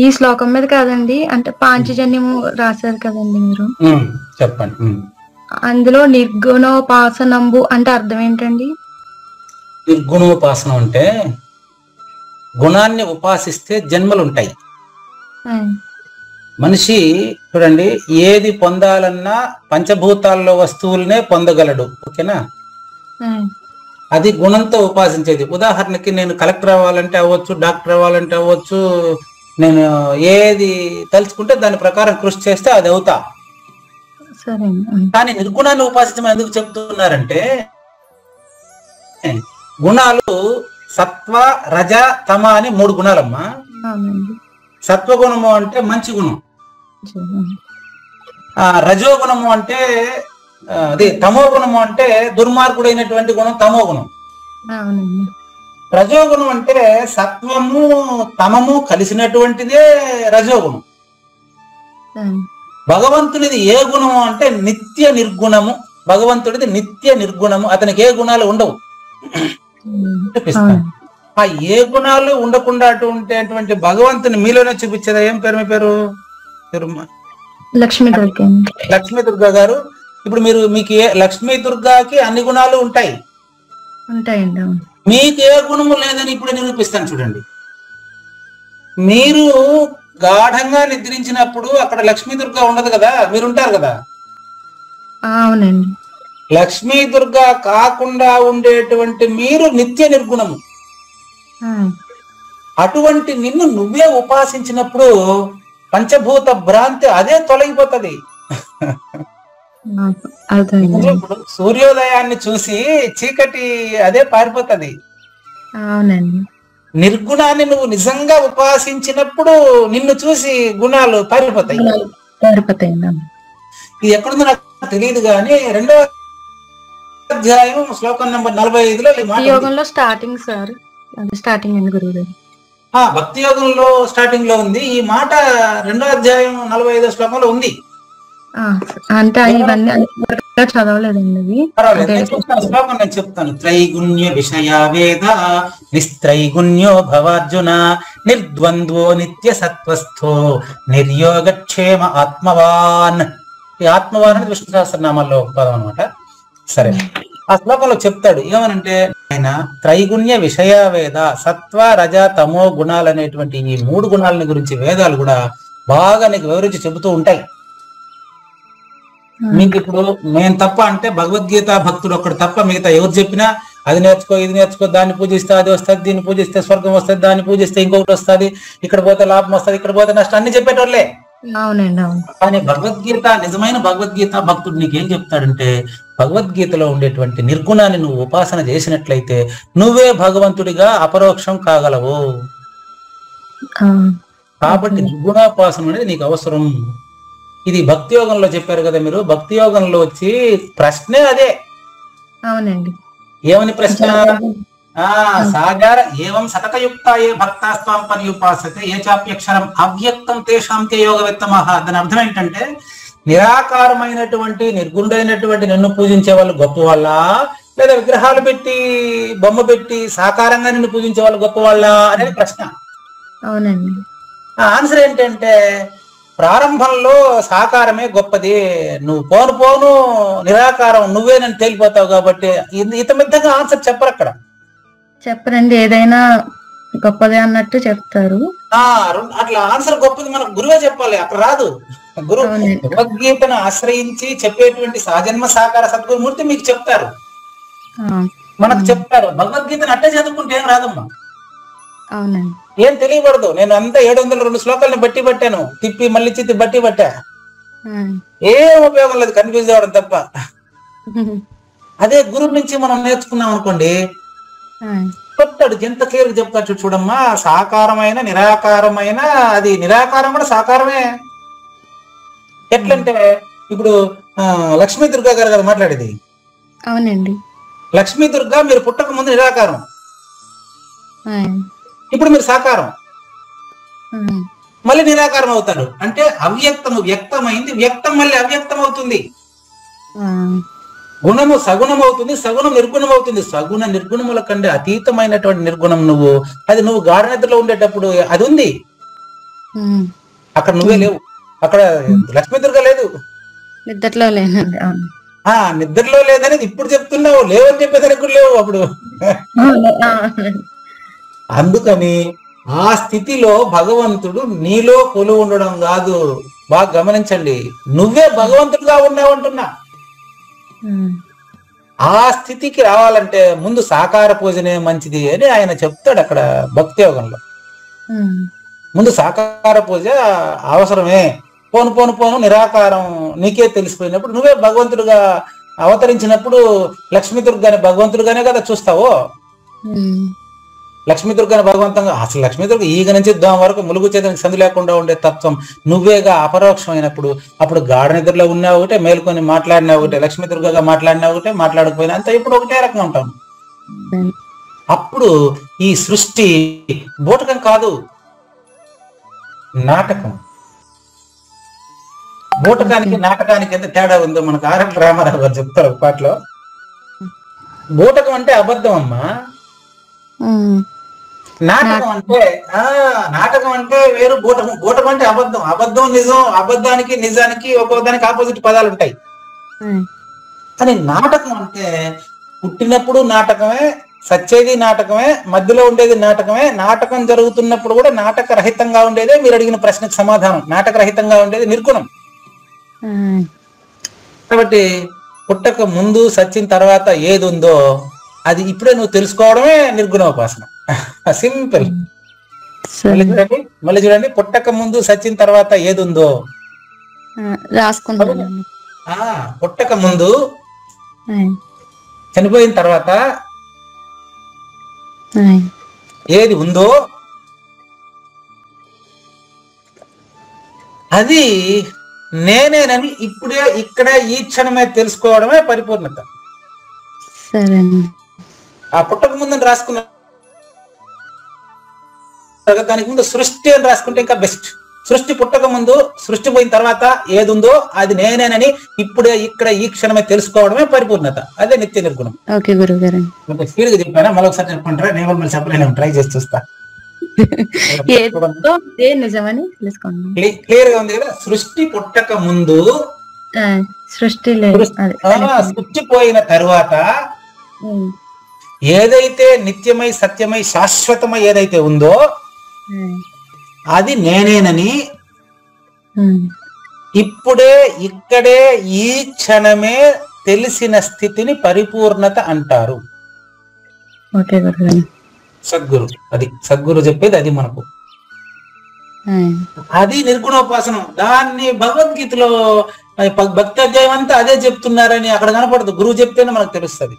H: ఈ శ్లోకం మీద కాదండి, అంటే పాంచజన్యము రాశారు కదండి మీరు,
A: చెప్పండి.
H: అందులో నిర్గుణోపాసనంబు అంటే అర్థం ఏంటండి?
A: నిర్గుణోపాసనం అంటే గుణాన్ని ఉపాసిస్తే జన్మలు ఉంటాయి. మనిషి చూడండి, ఏది పొందాలన్నా పంచభూతాల్లో వస్తువులనే పొందగలడు. ఓకేనా? అది గుణంతో ఉపాసించేది. ఉదాహరణకి నేను కలెక్టర్ అవ్వాలంటే అవ్వచ్చు, డాక్టర్ అవ్వాలంటే అవ్వచ్చు, నేను ఏది తలుచుకుంటే దాని ప్రకారం కృషి చేస్తే అది అవుతా. కానీ నిర్గుణాన్ని ఉపాసించమని ఎందుకు చెప్తున్నారంటే, గుణాలు సత్వ, రజ, తమ అని 3 గుణాలమ్మా. సత్వగుణము అంటే మంచి గుణం, రజోగుణము అంటే అదే, తమో గుణము అంటే దుర్మార్గుడైనటువంటి గుణం తమో గుణం. రజోగుణం అంటే సత్వము తమము కలిసినటువంటిదే రజోగుణం. భగవంతునిది ఏ గుణము అంటే నిత్య నిర్గుణము. భగవంతుడిది నిత్య నిర్గుణము, అతనికి ఏ గుణాలు ఉండవు. చూపిస్తాను. ఆ ఏ గుణాలు ఉండకుండా ఉండేటువంటి భగవంతుని మీలోనే చూపించేదా? ఏం పేరు మీ పేరు?
H: లక్ష్మీ దుర్గా.
A: లక్ష్మీ దుర్గా గారు, ఇప్పుడు మీకు లక్ష్మీ దుర్గాకి అన్ని గుణాలు ఉంటాయి. మీకు ఏ గుణము లేదని ఇప్పుడు నిరూపిస్తాను. చూడండి, మీరు గాఢంగా నిద్రించినప్పుడు అక్కడ లక్ష్మీ దుర్గా ఉండదు కదా, మీరుంటారు కదా.
H: అవునండి.
A: లక్ష్మీ దుర్గా కాకుండా ఉండేటువంటి మీరు నిత్య నిర్గుణము. అటువంటి నిన్ను నువ్వే ఉపాసించినప్పుడు పంచభూత భ్రాంతి అదే తొలగిపోతుంది. ఇప్పుడు సూర్యోదయాన్ని చూసి చీకటి అదే పారిపోతుంది.
H: అవునండి.
A: నిర్గుణాన్ని నువ్వు నిజంగా ఉపాసించినప్పుడు నిన్ను చూసి గుణాలు పారిపోతాయి. ఇది ఎక్కడుందో నాకు తెలియదు కానీ 2వ అధ్యాయం శ్లోకం నంబర్ 45లో
H: యోగంలో స్టార్టింగ్ సార్, స్టార్టింగ్ అండి గురువు.
A: భక్తి యోగంలో స్టార్టింగ్ లో ఉంది ఈ మాట. 2వ అధ్యాయం 45వ శ్లోకంలో ఉంది.
H: అంటే ఇవన్నీ చదవలేదండి.
A: శ్లోకం నేను చెప్తాను. త్రైగుణ్య విషయ వేద నిస్త్రైగుణ్యో భవార్జున నిర్ద్వంద్వో నిత్య సత్వస్థో నిర్యోగక్షేమ ఆత్మవాన్. ఈ ఆత్మవాన్ అనేది విష్ణు సహస్రనామాల్లో ఒక పదం అనమాట. సరే, ఆ శ్లోకంలో చెప్తాడు ఏమనంటే, ఆయన త్రైగుణ్య విషయ వేద, సత్వ రజ తమో గుణాలు అనేటువంటి ఈ 3 గుణాలని గురించి వేదాలు కూడా బాగా నీకు వివరించి చెబుతూ ఉంటాయి. మీకు ఇప్పుడు నేను తప్ప అంటే భగవద్గీత భక్తుడు ఒక్కడు తప్ప మిగతా ఎవరు చెప్పినా అది నేర్చుకో, ఇది నేర్చుకో, దాన్ని పూజిస్తే అది వస్తుంది, దీన్ని పూజిస్తే స్వర్గం వస్తుంది, దాన్ని పూజిస్తే ఇంకొకటి వస్తుంది, ఇక్కడ పోతే లాభం వస్తుంది, ఇక్కడ పోతే నష్టం, అన్ని చెప్పేటోళ్ళే. కానీ భగవద్గీత, నిజమైన భగవద్గీత భక్తుడు నీకేం చెప్తాడంటే, భగవద్గీతలో ఉండేటువంటి నిర్గుణాన్ని నువ్వు ఉపాసన చేసినట్లయితే నువ్వే భగవంతుడిగా అపరోక్షం కాగలవు. కాబట్టి నిర్గుణోపాసన అనేది నీకు అవసరం. ఇది భక్తి యోగంలో చెప్పారు కదా మీరు. భక్తి యోగంలో వచ్చి ప్రశ్నే అదే.
H: అవునండి.
A: ఏమని ప్రశ్న? సాగార ఏవం సతతయుక్త ఏ భక్తాస్వాం పర్యుపాసతే ఏ చాప్యక్షరం అవ్యక్తం తేషాం తే యోగవిత్తమః. దాని అర్థం ఏంటంటే, నిరాకారమైనటువంటి నిర్గుణుడైనటువంటి నిన్ను పూజించే వాళ్ళు గొప్ప వాళ్ళ, లేదా విగ్రహాలు పెట్టి బొమ్మ పెట్టి సాకారంగా నిన్ను పూజించే వాళ్ళు గొప్ప వాళ్ళ అనేది ప్రశ్న.
H: అవునండి.
A: ఆన్సర్ ఏంటంటే, ప్రారంభంలో సాకారమే గొప్పది, నువ్వు పోను పోను నిరాకారం నువ్వే నన్ను తేలిపోతావు కాబట్టి ఇతమిద్దగా ఆన్సర్ చెప్పరు అక్కడ.
H: చెప్పరండి, ఏదైనా గొప్పదే అన్నట్టు చెప్తారు.
A: అట్లా ఆన్సర్ గొప్పది మనకు గురువే చెప్పాలి, అక్కడ రాదు. గురువు భగవద్గీతను ఆశ్రయించి చెప్పేటువంటి సహజన్మ సాకార సద్గురుమూర్తి మీకు చెప్తారు, మనకు చెప్తారు. భగవద్గీతను అట్టే చదువుకుంటే ఏం రాదమ్మా.
H: అవునండి.
A: ఏం తెలియబడదు. నేను అంతా 702 శ్లోకాలను బట్టి పట్టాను, తిప్పి మళ్ళీ చిత్తి బట్టి పట్టా, ఏం ఉపయోగం లేదు, కన్ఫ్యూజ్ అవ్వడం తప్ప. అదే గురువు నుంచి మనం నేర్చుకున్నాం అనుకోండి, చెప్తాడు, ఎంత క్లియర్ గా చెప్తాడు. చూడమ్మా, సాకారమైన నిరాకారమైన, అది నిరాకారం కూడా సాకారమే. ఎట్లంటే ఇప్పుడు లక్ష్మీ దుర్గా గారు కదా మాట్లాడేది.
H: అవునండి.
A: లక్ష్మీ దుర్గా మీరు పుట్టక ముందు నిరాకారం, ఇప్పుడు మీరు సాకారం, మళ్ళీ నిరాకారం అవుతారు. అంటే అవ్యక్తము వ్యక్తమైంది, వ్యక్తం మళ్ళీ అవ్యక్తం అవుతుంది. గుణము సగుణం అవుతుంది, సగుణం నిర్గుణం అవుతుంది. సగుణ నిర్గుణముల కంటే అతీతమైనటువంటి నిర్గుణం నువ్వు. అది నువ్వు గాఢ నిద్రలో ఉండేటప్పుడు అది ఉంది, అక్కడ నువ్వే లేవు. అక్కడ లక్ష్మీ దుర్గా లేదు,
H: నిద్రలో లేనండి.
A: నిద్రలో లేదనేది ఇప్పుడు చెప్తున్నావు, లేవని చెప్పేదానికి కూడా లేవు అప్పుడు. అందుకని ఆ స్థితిలో భగవంతుడు నీలో కొలువు ఉండడం కాదు. బాగా గమనించండి, నువ్వే భగవంతుడుగా ఉన్నావంటున్నా. ఆ స్థితికి రావాలంటే ముందు సాకార పూజనే మంచిది అని ఆయన చెప్తాడు అక్కడ భక్తి యోగంలో. ముందు సాకార పూజ అవసరమే. పోను పోను పోను నిరాకారం నీకే తెలిసిపోయినప్పుడు, నువ్వే భగవంతుడుగా అవతరించినప్పుడు లక్ష్మీ దుర్గాని భగవంతుడుగానే కదా చూస్తావు. లక్ష్మీ దుర్గాని భగవంతంగా, అసలు లక్ష్మీ దుర్గ ఈగ నుంచి దోమ వరకు ములుగు చేతనికి సందు లేకుండా ఉండే తత్వం నువ్వేగా అపరోక్షమైనప్పుడు, అప్పుడు గాఢ నిద్రలో ఉన్నా ఒకటే, మేల్కొని మాట్లాడినా ఒకటే, లక్ష్మీ దుర్గగా మాట్లాడినా ఒకటే, మాట్లాడకపోయినా అంతా ఇప్పుడు ఒకటే రకంగా ఉంటాం. అప్పుడు ఈ సృష్టి బూటకం కాదు, నాటకం. బూటకానికి నాటకానికి ఎంత తేడా ఉందో మనకు ఆర్ఎల్ రామారావు గారు చెప్తారు ఒక పాటలో. బూటకం అంటే అబద్ధం అమ్మా, నాటకం అంటే వేరు, బూటకం అంటే అబద్ధం, అబద్ధం నిజం, అబద్ధానికి నిజానికి ఒక్కొక్కదానికి ఆపోజిట్ పదాలు ఉంటాయి. కానీ నాటకం అంటే పుట్టినప్పుడు నాటకమే, సచ్చేది నాటకమే, మధ్యలో ఉండేది నాటకమే. నాటకం జరుగుతున్నప్పుడు కూడా నాటక రహితంగా ఉండేదే మీరు అడిగిన ప్రశ్నకు సమాధానం. నాటక రహితంగా ఉండేది నిర్గుణం. కాబట్టి పుట్టక ముందు సచ్చిన తర్వాత ఏది ఉందో అది ఇప్పుడే నువ్వు తెలుసుకోవడమే నిర్గుణోపాసన. సింపుల్. మళ్ళీ చూడండి, పుట్టక ముందు సచ్చిన తర్వాత ఏది ఉందో
H: రాసుకుంటాను.
A: పుట్టక ముందు చనిపోయిన తర్వాత ఏది ఉందో అది నేనేనని ఇప్పుడే ఇక్కడే ఈ క్షణమే తెలుసుకోవడమే పరిపూర్ణత. ఆ పుట్టక ముందు రాసుకున్న దానికి ముందు సృష్టి అని రాసుకుంటే ఇంకా బెస్ట్. సృష్టి పుట్టక ముందు, సృష్టి పోయిన తర్వాత ఏది ఉందో అది నేనేనని ఇప్పుడే ఇక్కడ ఈ క్షణమే తెలుసుకోవడమే పరిపూర్ణత. అదే నిత్య నిర్గుణం.
H: ఓకే గురుగారు.
A: స్పీడ్ గా చెప్పానా? మరొకసారి చెప్పంటారా? నేను మళ్ళీ చెప్పలేను, ట్రై చేసి చూస్తా.
H: నిజమని తెలుసుకోండి.
A: క్లియర్ గా ఉంది కదా? సృష్టి పుట్టక ముందు,
H: సృష్టి
A: పోయిన తరువాత ఏదైతే నిత్యమై సత్యమై శాశ్వతమై ఏదైతే ఉందో అది నేనేనని ఇప్పుడే ఇక్కడే ఈ క్షణమే తెలిసిన స్థితిని పరిపూర్ణత అంటారు. సద్గురు, అది సద్గురు చెప్పేది, అది మనకు అది నిర్గుణోపాసనం. దాన్ని భగవద్గీతలో భక్తి అధ్యాయం అంతా అదే చెప్తున్నారని అక్కడ కనపడదు. గురువు చెప్తేనే మనకు తెలుస్తుంది.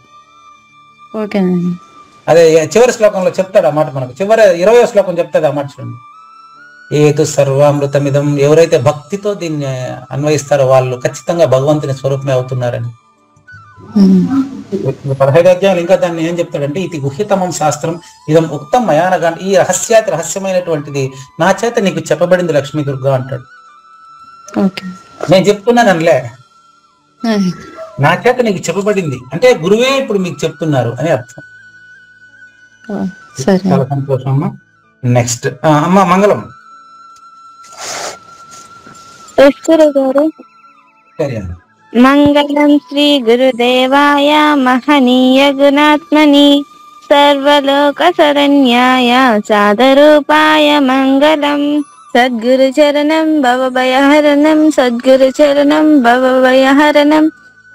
A: అదే చివరి శ్లోకంలో చెప్తాడు ఆ మాట మనకు. చివరి 20వ శ్లోకం చెప్తాడు ఆ మాట. చూడండి, ఏతు సర్వామృతమిదం. ఎవరైతే భక్తితో దీన్ని అన్వయిస్తారో వాళ్ళు ఖచ్చితంగా భగవంతుని స్వరూపమే అవుతున్నారని. 15 అధ్యాయులు ఇంకా దాన్ని ఏం చెప్తాడంటే, ఇది గుహ్యతమం శాస్త్రం ఇదం ఉక్తం మయానగా. ఈ రహస్యమైనటువంటిది నా చేత నీకు చెప్పబడింది లక్ష్మీ దుర్గా అంటాడు. నేను చెప్తున్నాను అనలే, నా చేత నీకు చెప్పబడింది అంటే గురువే ఇప్పుడు మీకు చెప్తున్నారు అని అర్థం. చాలా సంతోషం అమ్మా. నెక్స్ట్ అమ్మ మంగళం.
E: మంగళం శ్రీ గురుదేవాయ మహనీయ గుణాత్మని సర్వలోక శరణ్యాయ సాధరూపాయ మంగళం. సద్గురు చరణం భవభయహరణం, సద్గురు చరణం భవభయహరణం.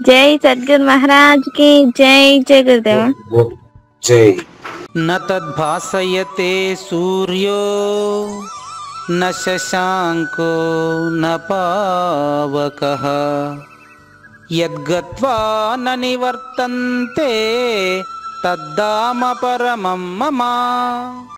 E: జై సద్గురు మహారాజ్ కి జై. జై గురుదేవ.
A: జై. న తద్భాసయతే సూర్యో న శశాంకో న పావకః యద్గత్వా న నివర్తంతే తద్ధామ పరమం మమ.